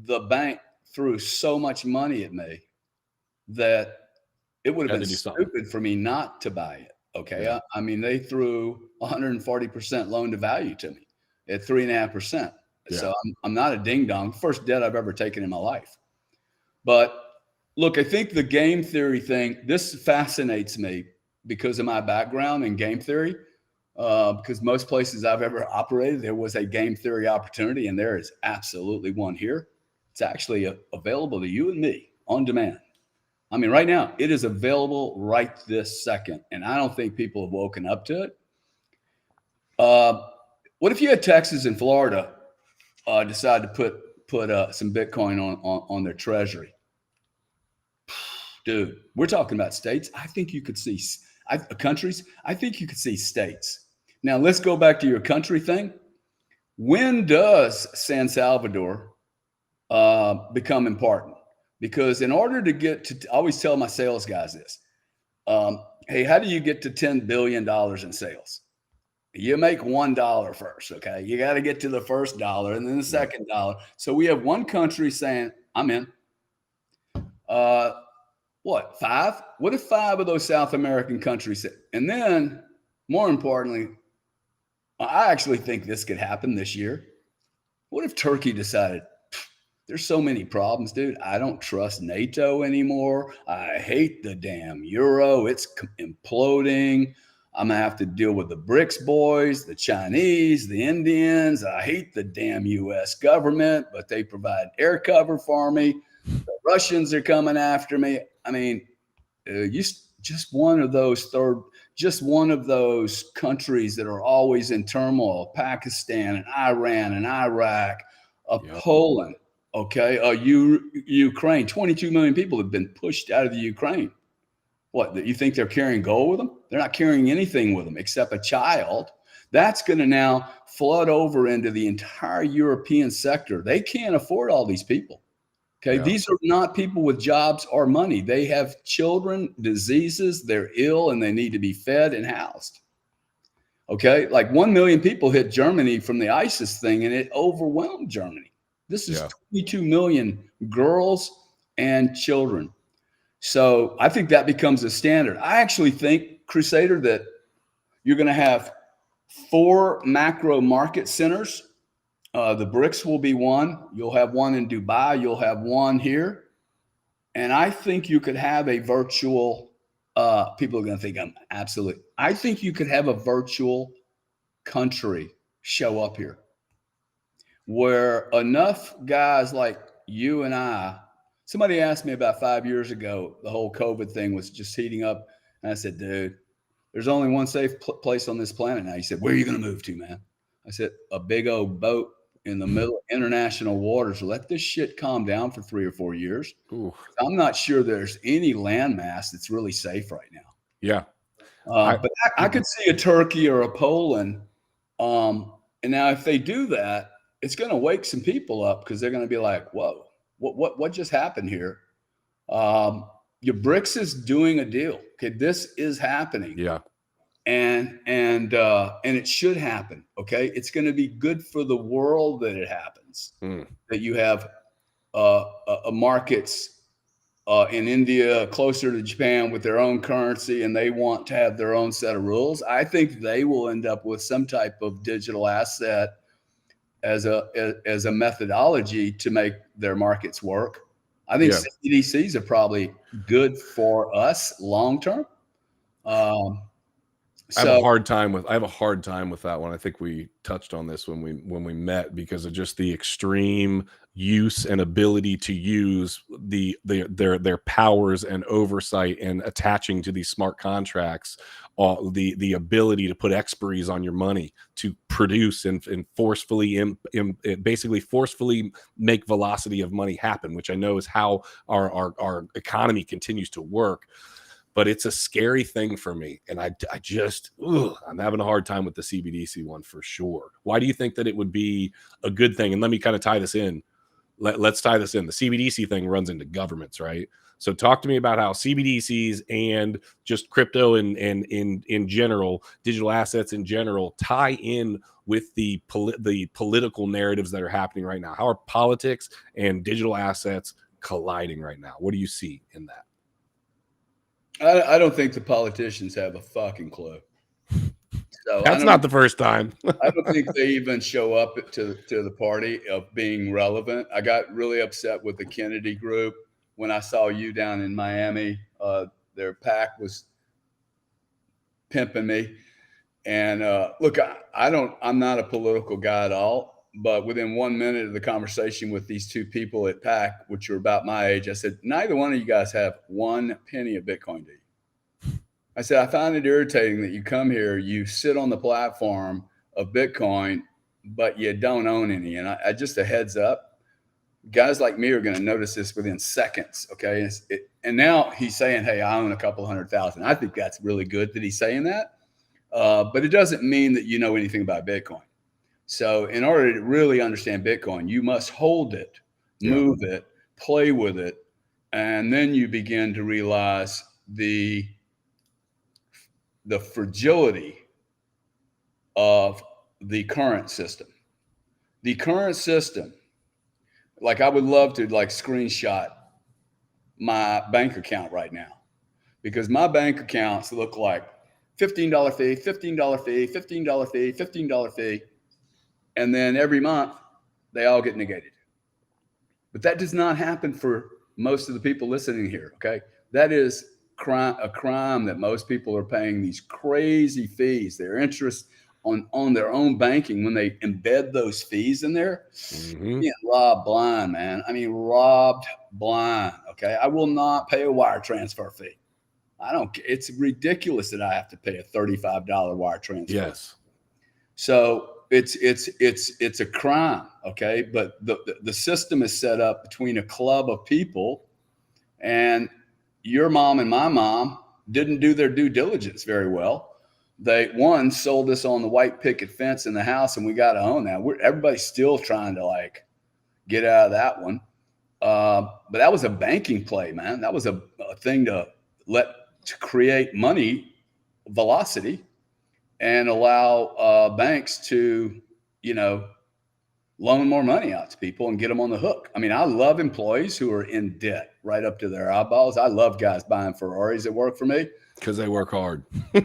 the bank threw so much money at me that it would have been stupid for me not to buy it. Okay. Yeah. I mean, they threw 140% loan to value to me at 3.5%. Yeah. So I'm not a ding dong. First debt I've ever taken in my life. But look, I think the game theory thing, this fascinates me because of my background in game theory. Because most places I've ever operated, there was a game theory opportunity, and there is absolutely one here. It's actually available to you and me on demand. I mean, right now, it is available right this second, and I don't think people have woken up to it. What if you had Texas and Florida decide to put some Bitcoin on their treasury? Dude, we're talking about states. I think you could see countries. I think you could see states. Now, let's go back to your country thing. When does San Salvador become important? Because in order to get to, I always tell my sales guys this, hey, how do you get to $10 billion in sales? You make $1 first, okay? You got to get to the first dollar and then the second dollar. So we have one country saying, I'm in. What, 5? What if 5 of those South American countries said, and then more importantly, I actually think this could happen this year. What if Turkey decided, there's so many problems, dude. I don't trust NATO anymore. I hate the damn euro. It's imploding. I'm going to have to deal with the BRICS boys, the Chinese, the Indians. I hate the damn US government, but they provide air cover for me. The Russians are coming after me. I mean, just one of those countries that are always in turmoil, Pakistan and Iran and Iraq, Poland, okay, Ukraine. 22 million people have been pushed out of the Ukraine. What, you think they're carrying gold with them? They're not carrying anything with them except a child. That's going to now flood over into the entire European sector. They can't afford all these people. Okay. Yeah. These are not people with jobs or money. They have children, diseases, they're ill, and they need to be fed and housed. Okay. Like 1 million people hit Germany from the ISIS thing, and it overwhelmed Germany. This is 22 million girls and children. So I think that becomes a standard. I actually think, Crusader, that you're going to have 4 macro market centers. The BRICS will be one. You'll have one in Dubai. You'll have one here. And I think you could have a virtual, people are going to think I'm absolute. I think you could have a virtual country show up here where enough guys like you and I, somebody asked me about 5 years ago, the whole COVID thing was just heating up. And I said, dude, there's only one safe place on this planet now. He said, where are you going to move to, man? I said, a big old boat in the middle of international waters. Let this shit calm down for 3 or 4 years. Ooh. I'm not sure there's any landmass that's really safe right now.
Yeah.
But I could see a Turkey or a Poland. And now if they do that, it's going to wake some people up because they're going to be like, whoa, what just happened here? Your BRICS is doing a deal. Okay. This is happening.
Yeah.
And it should happen. Okay. It's going to be good for the world that it happens, that you have, markets, in India closer to Japan with their own currency, and they want to have their own set of rules. I think they will end up with some type of digital asset as a methodology to make their markets work. I think CBDCs are probably good for us long term.
I have a hard time with that one. I think we touched on this when we met, because of just the extreme use and ability to use their powers and oversight and attaching to these smart contracts, the ability to put expiries on your money to produce and forcefully basically forcefully make velocity of money happen, which I know is how our economy continues to work. But it's a scary thing for me. And I'm having a hard time with the CBDC one for sure. Why do you think that it would be a good thing? And let me kind of tie this in. Let's tie this in. The CBDC thing runs into governments, right? So talk to me about how CBDCs and just crypto and in general, digital assets in general, tie in with the political narratives that are happening right now. How are politics and digital assets colliding right now? What do you see in that?
I don't think the politicians have a fucking clue. So
that's not the first time.
I don't think they even show up to the party of being relevant. I got really upset with the Kennedy group when I saw you down in Miami. Their PAC was pimping me. And look, I'm not a political guy at all. But within 1 minute of the conversation with these two people at PAC, which are about my age, I said, neither one of you guys have 1 penny of Bitcoin, do you? I said, I find it irritating that you come here, you sit on the platform of Bitcoin, but you don't own any. And I just a heads up, guys like me are going to notice this within seconds. Okay. And now he's saying, hey, I own a couple 100,000. I think that's really good that he's saying that. But it doesn't mean that you know anything about Bitcoin. So in order to really understand Bitcoin, you must hold it, move it, play with it. And then you begin to realize the fragility of the current system. The current system, like I would love to screenshot my bank account right now, because my bank accounts look like $15 fee, $15 fee, $15 fee, $15 fee. And then every month they all get negated. But that does not happen for most of the people listening here. Okay. That is a crime that most people are paying these crazy fees, their interest on their own banking, when they embed those fees in there, being robbed blind, man. I mean, robbed blind. Okay. I will not pay a wire transfer fee. I don't. It's ridiculous that I have to pay a $35 wire transfer.
Yes.
So it's a crime. Okay. But the system is set up between a club of people, and your mom and my mom didn't do their due diligence very well. They sold us on the white picket fence in the house, and we got to own that. Everybody's still trying to like get out of that one. But that was a banking play, man. That was a thing to create money velocity and allow banks to, loan more money out to people and get them on the hook. I mean, I love employees who are in debt right up to their eyeballs. I love guys buying Ferraris that work for me.
Because they work hard. they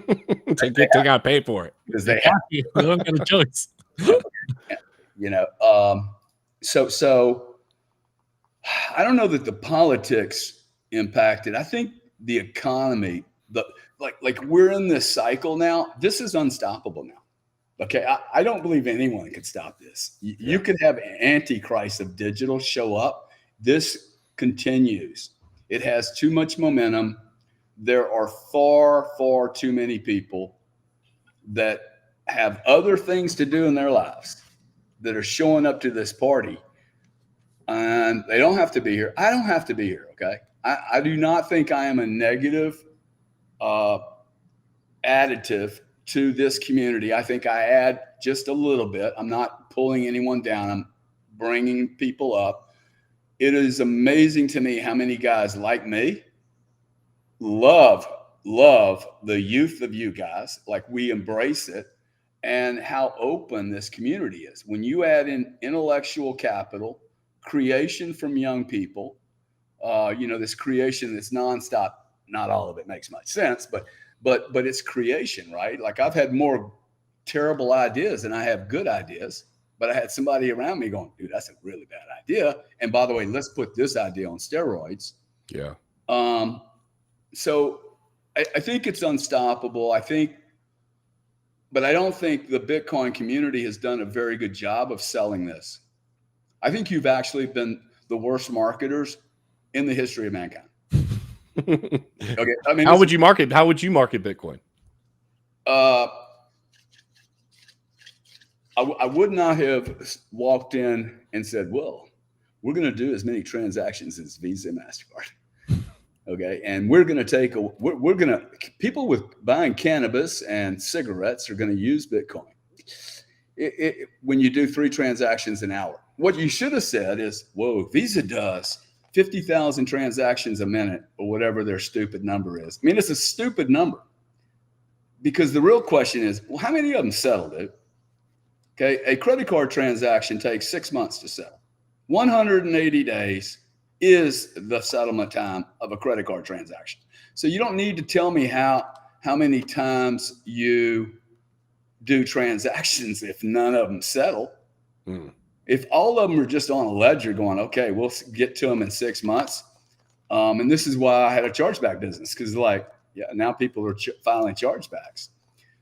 got to pay for it.
Because they have
to. They don't get a choice.
So I don't know that the politics impacted. I think the economy, like we're in this cycle now. This is unstoppable now. Okay, I don't believe anyone can stop this. You can have antichrist of digital show up. This continues. It has too much momentum. There are far, far too many people that have other things to do in their lives that are showing up to this party, and they don't have to be here. I don't have to be here. Okay. I do not think I am a negative additive to this community. I think I add just a little bit. I'm not pulling anyone down. I'm bringing people up. It is amazing to me how many guys like me love the youth of you guys. Like, we embrace it, and how open this community is. When you add in intellectual capital, creation from young people, this creation that's nonstop. Not all of it makes much sense, but it's creation, right? Like, I've had more terrible ideas than I have good ideas, but I had somebody around me going, dude, that's a really bad idea. And by the way, let's put this idea on steroids.
Yeah.
So I think it's unstoppable. But I don't think the Bitcoin community has done a very good job of selling this. I think you've actually been the worst marketers in the history of mankind. Okay. I mean,
how would you market Bitcoin?
I would not have walked in and said, well, we're going to do as many transactions as Visa and MasterCard. Okay. And we're going to people with buying cannabis and cigarettes are going to use Bitcoin. When you do 3 transactions an hour, what you should have said is, whoa, Visa does 50,000 transactions a minute, or whatever their stupid number is. I mean, it's a stupid number, because the real question is, well, how many of them settled it? Okay. A credit card transaction takes 6 months to settle. 180 days is the settlement time of a credit card transaction. So you don't need to tell me how many times you do transactions if none of them settle. If all of them are just on a ledger going, okay, we'll get to them in 6 months. And this is why I had a chargeback business, because now people are filing chargebacks.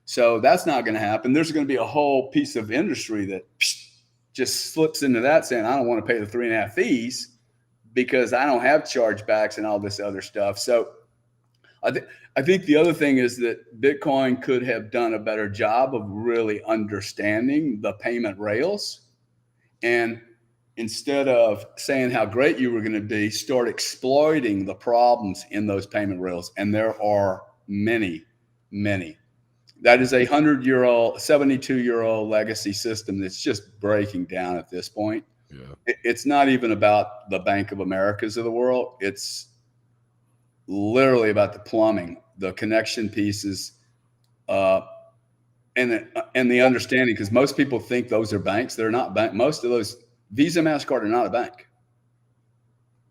So that's not going to happen. There's going to be a whole piece of industry that just slips into that, saying, I don't want to pay the 3.5 fees because I don't have chargebacks and all this other stuff. So I think the other thing is that Bitcoin could have done a better job of really understanding the payment rails. And instead of saying how great you were going to be, start exploiting the problems in those payment rails. And there are many, many. That is a 100-year-old, 72-year-old legacy system that's just breaking down at this point. Yeah. It's not even about the Bank of Americas of the world. It's literally about the plumbing, the connection pieces, and the understanding, because most people think those are banks. They're not bank. Most of those, Visa, MasterCard, are not a bank.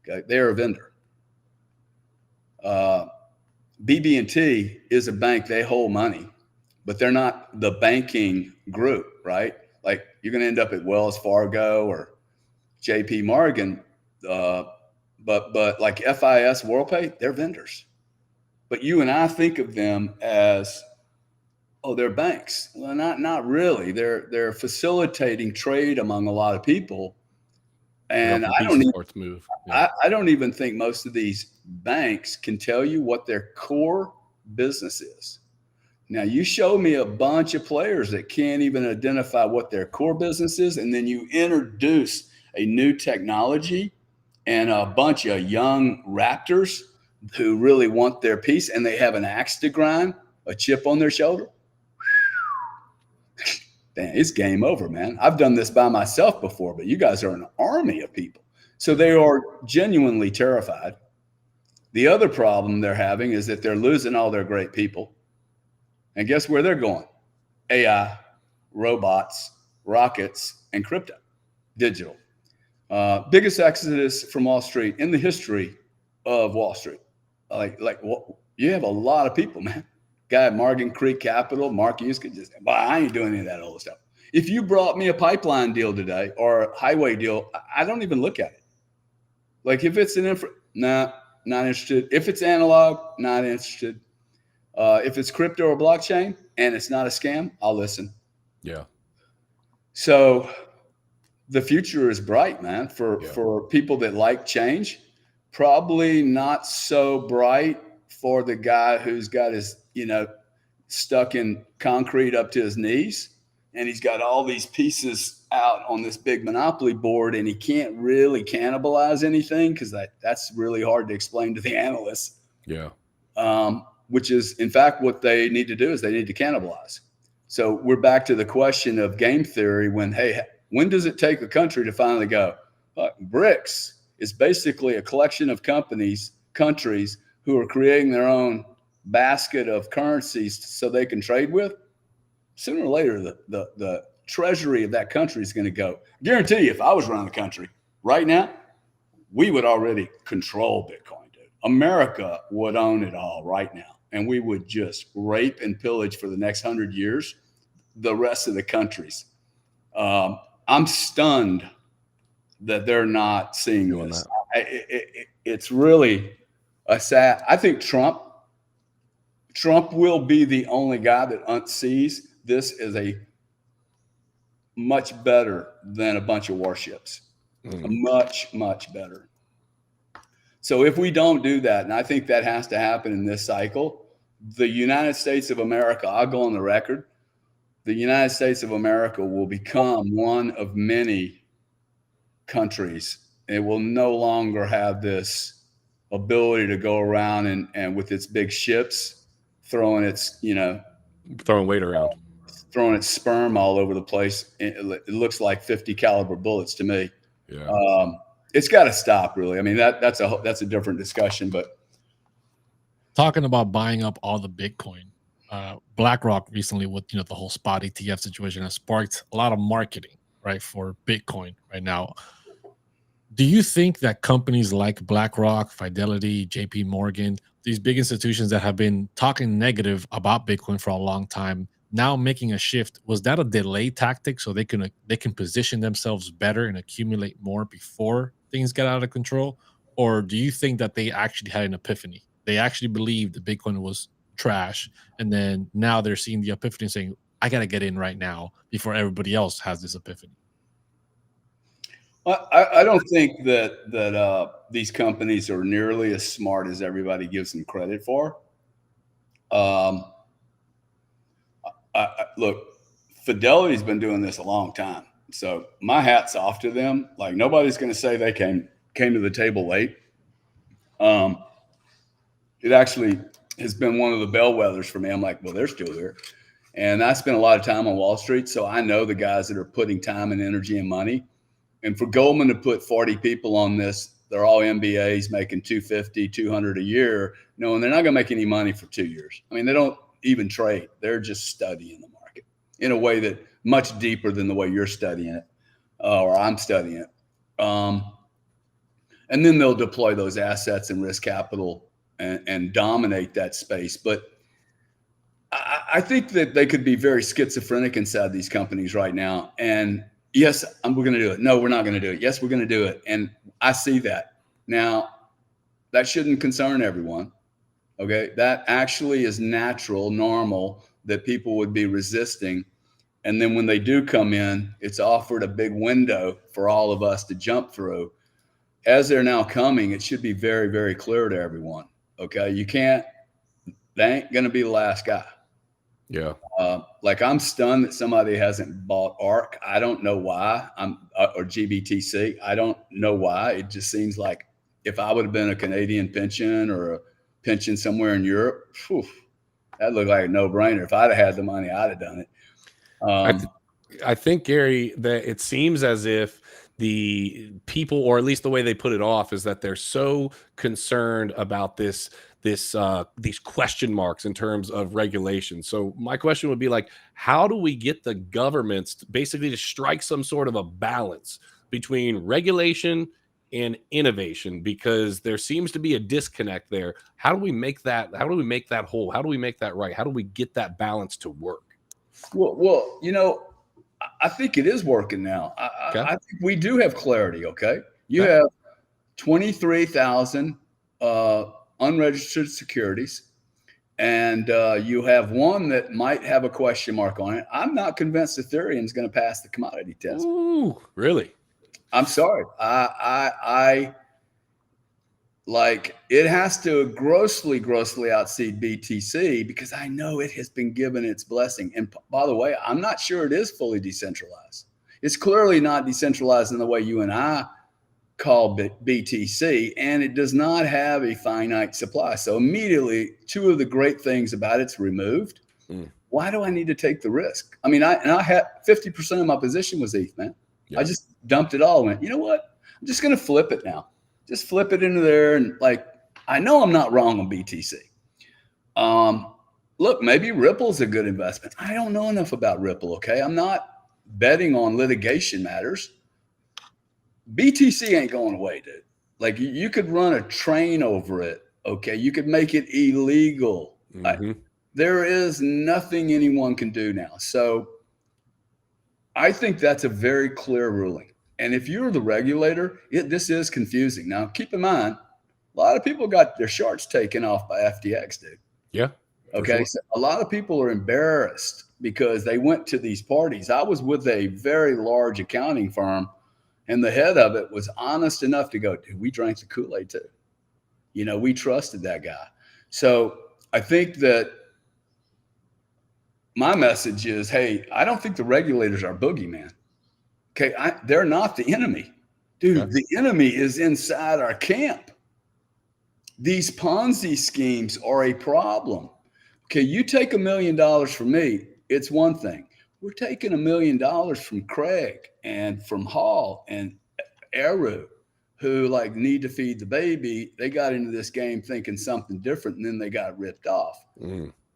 Okay, they're a vendor. BB&T is a bank. They hold money, but they're not the banking group, right? Like, you're going to end up at Wells Fargo or JP Morgan, but like FIS, WorldPay, they're vendors. But you and I think of them as, oh, they're banks. Well, not really. They're facilitating trade among a lot of people. And I don't even think most of these banks can tell you what their core business is. Now, you show me a bunch of players that can't even identify what their core business is, and then you introduce a new technology and a bunch of young raptors who really want their piece, and they have an axe to grind, a chip on their shoulder. Damn, it's game over, man. I've done this by myself before, but you guys are an army of people. So they are genuinely terrified. The other problem they're having is that they're losing all their great people. And guess where they're going? AI, robots, rockets, and crypto, digital. Biggest exodus from Wall Street in the history of Wall Street. You have a lot of people, man. Guy at Morgan Creek Capital, Mark Hughes could just, well, I ain't doing any of that old stuff. If you brought me a pipeline deal today or a highway deal, I don't even look at it. Like if it's an not interested. If it's analog, not interested. If it's crypto or blockchain and it's not a scam, I'll listen.
Yeah.
So the future is bright, man, for people that like change. Probably not so bright for the guy who's got his, stuck in concrete up to his knees, and he's got all these pieces out on this big monopoly board, and he can't really cannibalize anything because that's really hard to explain to the analysts.
Yeah.
Which is, in fact, what they need to do is they need to cannibalize. So we're back to the question of game theory when does it take a country to finally go, BRICS is basically a collection of countries who are creating their own basket of currencies so they can trade with? Sooner or later, the treasury of that country is going to go. Guarantee you, if I was running the country right now, we would already control Bitcoin, dude. America would own it all right now. And we would just rape and pillage for the next 100 years the rest of the countries. I'm stunned that they're not seeing this. It's really a sad. I think Trump will be the only guy that sees this as a much better than a bunch of warships. Much, much better. So if we don't do that, and I think that has to happen in this cycle, the United States of America, I'll go on the record, the United States of America will become one of many countries. It will no longer have this ability to go around and with its big ships throwing its,
throwing weight around,
throwing its sperm all over the place. It looks like 50 caliber bullets to me.
Yeah.
It's got to stop, really. I mean, that's a different discussion, but
talking about buying up all the Bitcoin, BlackRock recently with the whole spot ETF situation has sparked a lot of marketing, right, for Bitcoin right now. Do you think that companies like BlackRock, Fidelity, JP Morgan, these big institutions that have been talking negative about Bitcoin for a long time, now making a shift, was that a delay tactic so they can position themselves better and accumulate more before things get out of control? Or do you think that they actually had an epiphany? They actually believed that Bitcoin was trash, and then now they're seeing the epiphany saying, I got to get in right now before everybody else has this epiphany.
I don't think that these companies are nearly as smart as everybody gives them credit for. Look, Fidelity's been doing this a long time, so my hat's off to them. Like, nobody's going to say they came to the table late. It actually has been one of the bellwethers for me. I'm like, well, they're still here. And I spent a lot of time on Wall Street, so I know the guys that are putting time and energy and money. And for Goldman to put 40 people on this, they're all MBAs making 250, 200 a year, knowing they're not going to make any money for 2 years. I mean, they don't even trade. They're just studying the market in a way that much deeper than the way you're studying it or I'm studying it. And then they'll deploy those assets and risk capital and dominate that space. But I think that they could be very schizophrenic inside these companies right now. And yes, we're going to do it. No, we're not going to do it. Yes, we're going to do it. And I see that. Now, that shouldn't concern everyone. Okay, that actually is natural, normal, that people would be resisting. And then when they do come in, it's offered a big window for all of us to jump through. As they're now coming, it should be very, very clear to everyone. Okay, you can't, they ain't going to be the last guy.
Yeah.
Like, I'm stunned that somebody hasn't bought ARK. I don't know why. Or GBTC. I don't know why. It just seems like if I would have been a Canadian pension or a pension somewhere in Europe, whew, that looked like a no-brainer. If I'd have had the money, I'd have done it.
I think, Gary, that it seems as if the people, or at least the way they put it off, is that they're so concerned about these question marks in terms of regulation. So my question would be like, how do we get the governments basically to strike some sort of a balance between regulation and innovation? Because there seems to be a disconnect there. How do we make that? How do we make that whole? How do we make that right? How do we get that balance to work?
Well, I think it is working now.
Okay.
I think we do have clarity. Okay, you have 23,000 unregistered securities, and you have one that might have a question mark on it. I'm not convinced Ethereum is going to pass the commodity test.
Ooh, really?
I'm sorry. I like, it has to grossly outseed BTC, because I know it has been given its blessing. And by the way, I'm not sure it is fully decentralized. It's clearly not decentralized in the way you and I call BTC, and it does not have a finite supply. So immediately, two of the great things about it's removed. Why do I need to take the risk? I mean, I had 50% of my position was ETH, man. Yeah. I just dumped it all. Went, you know what? I'm just going to flip it now. Just flip it into there. And like, I know I'm not wrong on BTC. Look, maybe Ripple's a good investment. I don't know enough about Ripple. Okay. I'm not betting on litigation matters. BTC ain't going away, dude. Like, you could run a train over it. Okay. You could make it illegal. There is nothing anyone can do now. So I think that's a very clear ruling. And if you're the regulator, this is confusing. Now, keep in mind, a lot of people got their shorts taken off by FTX, dude.
Yeah.
Okay. Sure. So a lot of people are embarrassed because they went to these parties. I was with a very large accounting firm, and the head of it was honest enough to go, dude, we drank the Kool-Aid too. We trusted that guy. So I think that my message is, hey, I don't think the regulators are boogeyman. Okay, they're not the enemy. Dude, okay. The enemy is inside our camp. These Ponzi schemes are a problem. Okay, you take $1 million from me, it's one thing. We're taking $1 million from Craig and from Hall and Eru, who like need to feed the baby. They got into this game thinking something different, and then they got ripped off.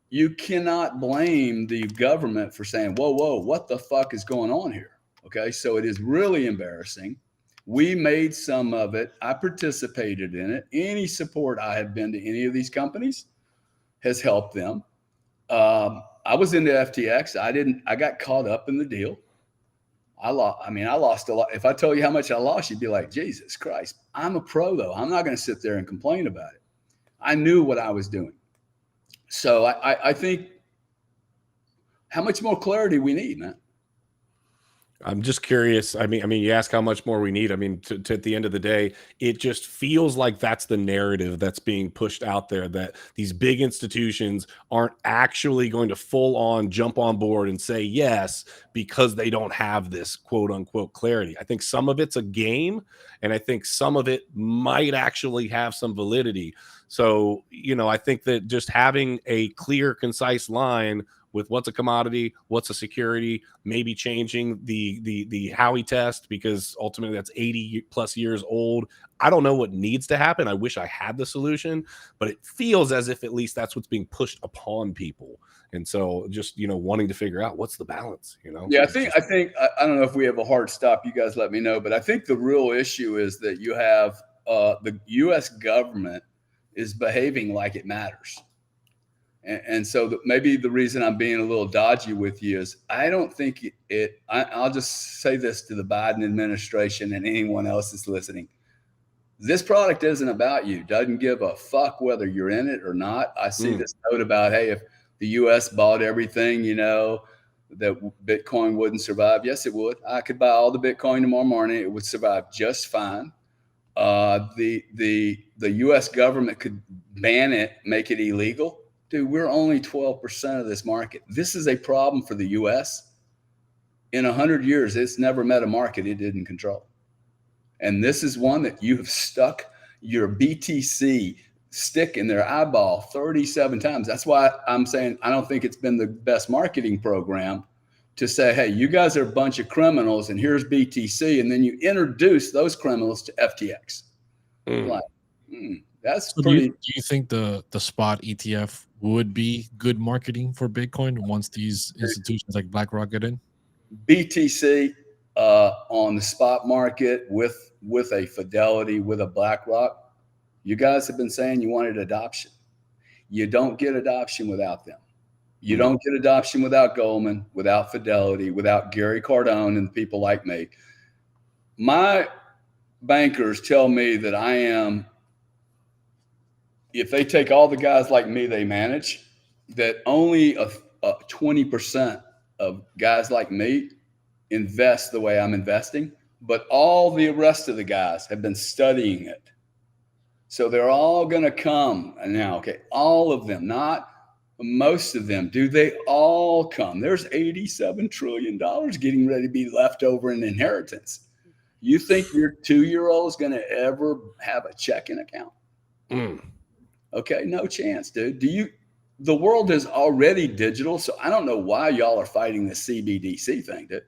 You cannot blame the government for saying, whoa, what the fuck is going on here? Okay, so it is really embarrassing. We made some of it. I participated in it. Any support I have been to any of these companies has helped them. I was into FTX. I got caught up in the deal. I lost a lot. If I told you how much I lost, you'd be like, Jesus Christ. I'm a pro, though. I'm not going to sit there and complain about it. I knew what I was doing. So I think, how much more clarity we need, man?
I'm just curious. I mean, you ask how much more we need. I mean, to at the end of the day, it just feels like that's the narrative that's being pushed out there, that these big institutions aren't actually going to full on jump on board and say yes, because they don't have this quote unquote clarity. I think some of it's a game, and I think some of it might actually have some validity. So, I think that just having a clear, concise line with what's a commodity, what's a security, maybe changing the Howey test, because ultimately that's 80 plus years old. I don't know what needs to happen. I wish I had the solution, but it feels as if at least that's what's being pushed upon people. And so just, wanting to figure out what's the balance,
Yeah, I think, I don't know if we have a hard stop, you guys let me know, but I think the real issue is that you have the US government is behaving like it matters. And so maybe the reason I'm being a little dodgy with you is I don't think I'll just say this to the Biden administration and anyone else that's listening. This product isn't about you. Doesn't give a fuck whether you're in it or not. I see this note about, hey, if the US bought everything, you know, that Bitcoin wouldn't survive. Yes, it would. I could buy all the Bitcoin tomorrow morning. It would survive just fine. The US government could ban it, make it illegal. Dude, we're only 12% of this market. This is a problem for the US. In 100 years, it's never met a market it didn't control. And this is one that you have stuck your BTC stick in their eyeball 37 times. That's why I'm saying I don't think it's been the best marketing program to say, hey, you guys are a bunch of criminals and here's BTC. And then you introduce those criminals to FTX. Like, that's
so
pretty.
Do you think the spot ETF would be good marketing for Bitcoin once these institutions like BlackRock get in?
BTC on the spot market with a Fidelity, with a BlackRock, you guys have been saying you wanted adoption. You don't get adoption without them. You don't get adoption without Goldman, without Fidelity, without Gary Cardone and people like me. My bankers tell me that I am, if they take all the guys like me they manage, that only a 20% of guys like me invest the way I'm investing, but all the rest of the guys have been studying it. So they're all going to come now. Okay. All of them, not most of them. Do they all come? There's $87 trillion getting ready to be left over in inheritance. You think your 2-year-old is going to ever have a checking account? Okay. No chance, dude. The world is already digital. So I don't know why y'all are fighting the CBDC thing, dude.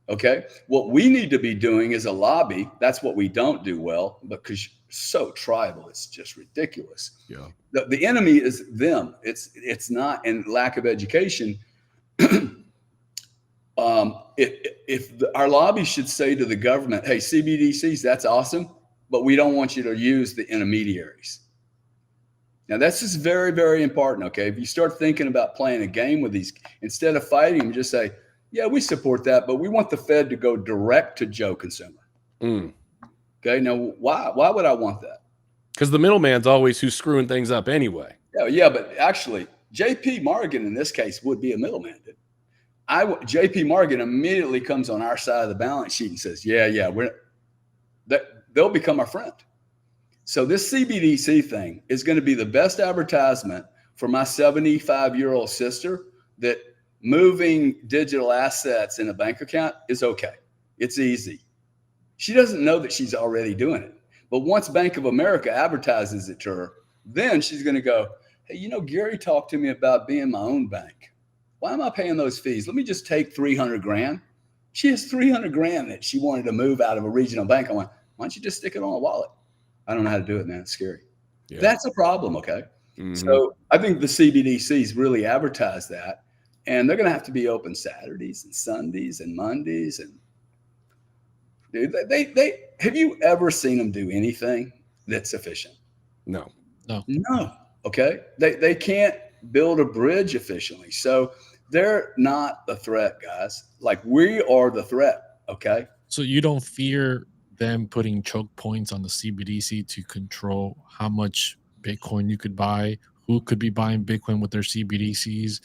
Okay. What we need to be doing is a lobby. That's what we don't do well, because so tribal. It's just ridiculous.
Yeah.
The enemy is them. It's not, and lack of education. Our lobby should say to the government, hey, CBDCs, that's awesome, but we don't want you to use the intermediaries. Now that's just very, very important. Okay. If you start thinking about playing a game with these, instead of fighting them, just say, yeah, we support that, but we want the Fed to go direct to Joe consumer. Okay. Now, why would I want that?
Because the middleman's always who's screwing things up anyway.
Yeah, but actually, JP Morgan in this case would be a middleman. JP Morgan immediately comes on our side of the balance sheet and says, yeah, they'll become our friend. So this CBDC thing is going to be the best advertisement for my 75-year-old sister that moving digital assets in a bank account is okay. It's easy. She doesn't know that she's already doing it. But once Bank of America advertises it to her, then she's going to go, hey, you know, Gary talked to me about being my own bank. Why am I paying those fees? Let me just take 300 grand. She has 300 grand that she wanted to move out of a regional bank. I went, why don't you just stick it on a wallet? I don't know how to do it, man. It's scary. Yeah. That's a problem. Okay. So I think the CBDCs really advertise that, and they're going to have to be open Saturdays and Sundays and Mondays. And dude, they have you ever seen them do anything that's efficient?
No.
Okay. They can't build a bridge efficiently. So they're not the threat, guys. Like, we are the threat. Okay.
So you don't fear them putting choke points on the CBDC to control how much Bitcoin you could buy, who could be buying Bitcoin with their CBDCs,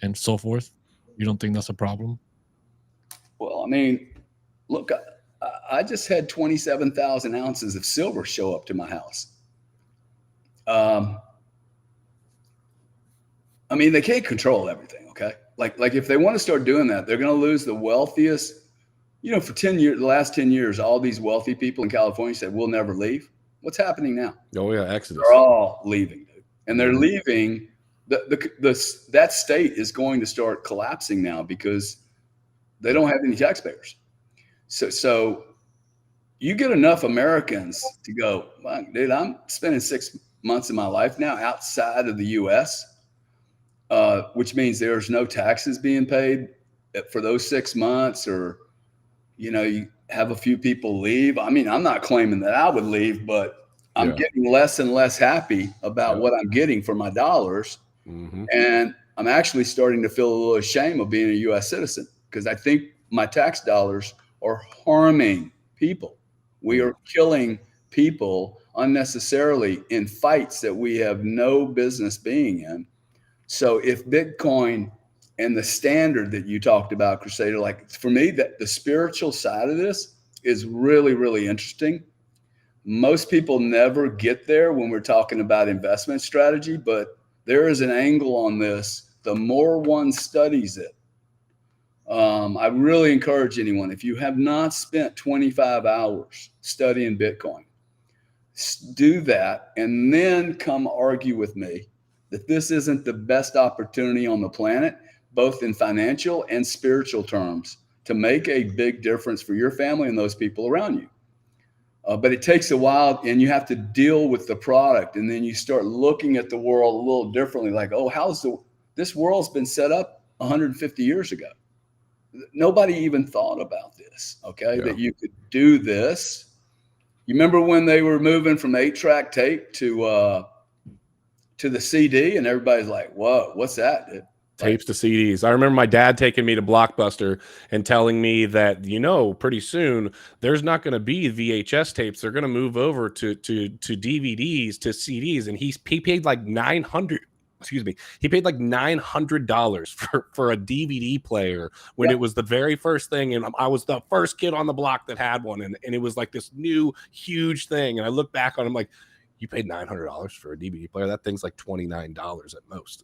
and so forth? You don't think that's a problem?
Well, I mean, look, I just had 27,000 ounces of silver show up to my house. I mean, they can't control everything. Okay. Like if they want to start doing that, they're going to lose the wealthiest. You know, for 10 years, the last 10 years, all these wealthy people in California said, we'll never leave. What's happening now?
Oh yeah. Exodus.
They're all leaving, dude. And they're leaving. That state is going to start collapsing now because they don't have any taxpayers. So you get enough Americans to go, well, dude, I'm spending 6 months of my life now outside of the US, which means there's no taxes being paid for those 6 months, or, you know, you have a few people leave. I mean, I'm not claiming that I would leave, but I'm getting less and less happy about what I'm getting for my dollars. And I'm actually starting to feel a little ashamed of being a US citizen, because I think my tax dollars are harming people. We are killing people unnecessarily in fights that we have no business being in. So if Bitcoin and the standard that you talked about, Crusader, like for me, that the spiritual side of this is really, really interesting. Most people never get there when we're talking about investment strategy, but there is an angle on this. The more one studies it, I really encourage anyone, if you have not spent 25 hours studying Bitcoin, do that and then come argue with me that this isn't the best opportunity on the planet, both in financial and spiritual terms, to make a big difference for your family and those people around you. But it takes a while, and you have to deal with the product, and then you start looking at the world a little differently. Like, oh, this world's been set up 150 years ago. Nobody even thought about this, okay? Yeah. That you could do this. You remember when they were moving from 8-track tape to the CD, and everybody's like, whoa, what's that, dude?
Tapes to CDs. I remember my dad taking me to Blockbuster and telling me that, pretty soon there's not going to be VHS tapes. They're going to move over to DVDs, to CDs. And he paid like $900. He paid like $900 for a DVD player when it was the very first thing. And I was the first kid on the block that had one. And it was like this new, huge thing. And I look back on him like, you paid $900 for a DVD player? That thing's like $29 at most.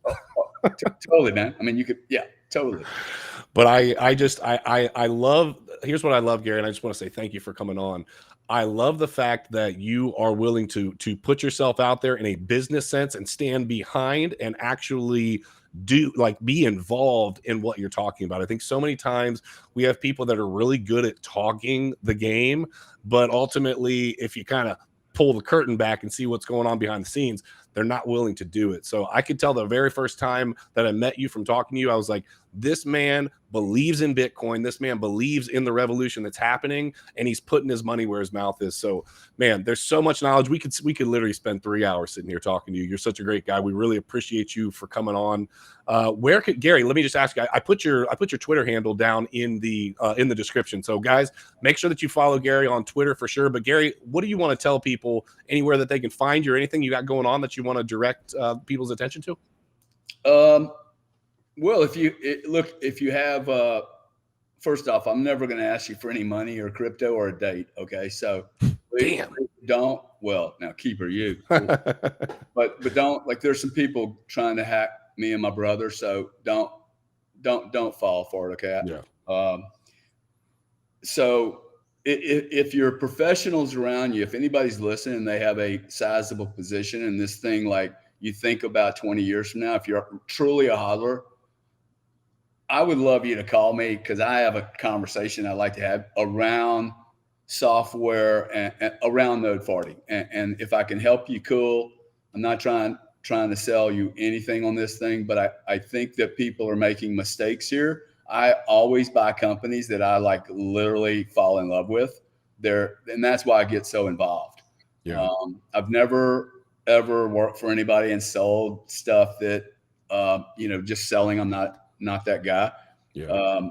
Totally, man. I mean, you could, yeah, totally.
But I love, here's what I love, Gary, and I just want to say thank you for coming on. I love the fact that you are willing to put yourself out there in a business sense and stand behind and actually be involved in what you're talking about. I think so many times we have people that are really good at talking the game, but ultimately, if you kind of pull the curtain back and see what's going on behind the scenes, they're not willing to do it. So I could tell the very first time that I met you from talking to you, I was like, this man believes in Bitcoin. This man believes in the revolution that's happening, and he's putting his money where his mouth is. So, man, there's so much knowledge. We could literally spend 3 hours sitting here talking to you. You're such a great guy. We really appreciate you for coming on. Gary, let me just ask you, I put your Twitter handle down in the description. So guys, make sure that you follow Gary on Twitter for sure. But Gary, what do you want to tell people, anywhere that they can find you or anything you got going on that you want to direct people's attention to?
Well, if you have, first off, I'm never going to ask you for any money or crypto or a date. Okay. So don't, well, now keeper you, but don't, like, there's some people trying to hack me and my brother. So don't fall for it. Okay.
Yeah.
So if your professionals around you, if anybody's listening and they have a sizable position in this thing, like you think about 20 years from now, if you're truly a hodler, I would love you to call me, because I have a conversation I'd like to have around software and around Node 40. And if I can help you, cool. I'm not trying to sell you anything on this thing, but I think that people are making mistakes here. I always buy companies that I like literally fall in love with. And that's why I get so involved.
Yeah.
I've never ever worked for anybody and sold stuff that just selling. I'm not that guy.
Yeah.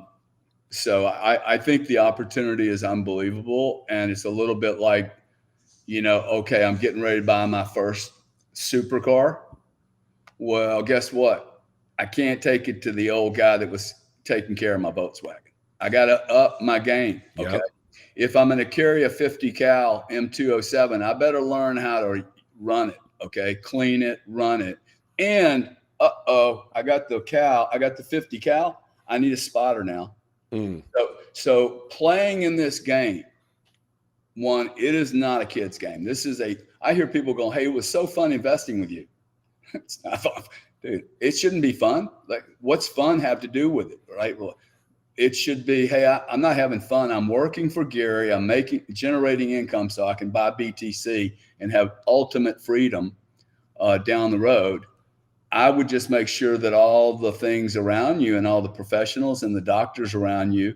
So I think the opportunity is unbelievable. And it's a little bit like, okay, I'm getting ready to buy my first supercar. Well, guess what? I can't take it to the old guy that was taking care of my Volkswagen. I got to up my game. Okay.
Yep.
If I'm going to carry a 50 cal M207, I better learn how to run it. Okay. Clean it, run it. And I got the 50 cal. I need a spotter now. So playing in this game, it is not a kid's game. I hear people going, hey, it was so fun investing with you. It's not fun. Dude, it shouldn't be fun. Like, what's fun have to do with it, right? Well, it should be, hey, I'm not having fun. I'm working for Gary. I'm generating income so I can buy BTC and have ultimate freedom down the road. I would just make sure that all the things around you and all the professionals and the doctors around you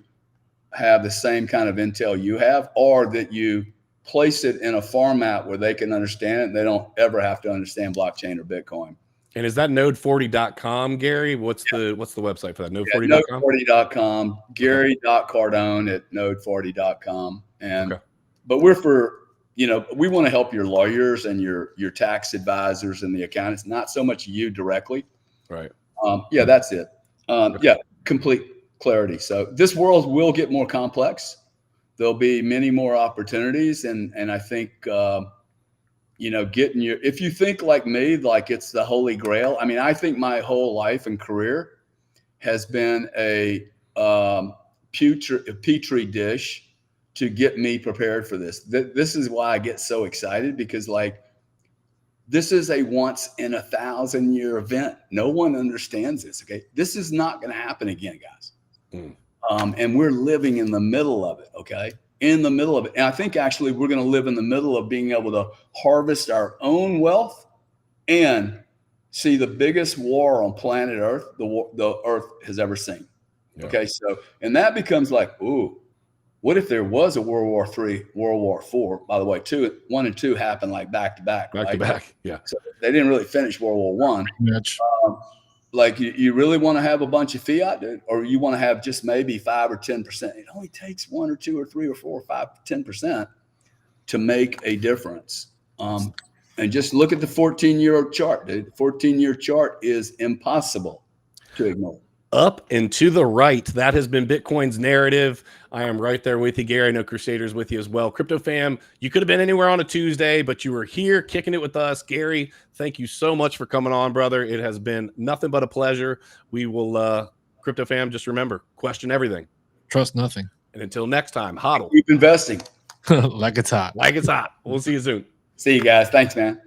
have the same kind of intel you have, or that you place it in a format where they can understand it and they don't ever have to understand blockchain or Bitcoin.
And is that node40.com, Gary? What's the website for that?
Node40.com? Node40.com, Gary.Cardone at node40.com. And,
okay.
But we're for you know, we want to help your lawyers and your tax advisors and the accountants, not so much you directly.
Right.
Yeah, that's it. Yeah, complete clarity. So this world will get more complex. There'll be many more opportunities. And I think, you know, if you think like me, like it's the holy grail. I mean, I think my whole life and career has been a petri dish to get me prepared for this. This is why I get so excited, because like, this is a once in 1,000-year event. No one understands this. Okay. This is not going to happen again, guys. And we're living in the middle of it. Okay. In the middle of it. And I think actually we're going to live in the middle of being able to harvest our own wealth and see the biggest war on planet Earth, the Earth has ever seen. Yeah. Okay. So, and that becomes like, ooh, what if there was a World War III, World War IV? By the way, 1 and 2 happened like back to back.
Back to back. Yeah.
So they didn't really finish World War I. Like you really want to have a bunch of fiat, dude, or you want to have just maybe 5 or 10%. It only takes 1 or 2 or 3 or 4 or 5, 10% to make a difference. And just look at the 14-year chart, dude. 14-year chart is impossible to ignore.
Up and to the right. That has been Bitcoin's narrative. I am right there with you, Gary. I know Crusader's with you as well. Crypto fam, you could have been anywhere on a Tuesday, but you were here kicking it with us. Gary, thank you so much for coming on, brother. It has been nothing but a pleasure. We will, Crypto fam, just remember, question everything.
Trust nothing.
And until next time, hodl.
Keep investing.
Like it's hot.
Like it's hot. We'll see you soon.
See you guys. Thanks, man.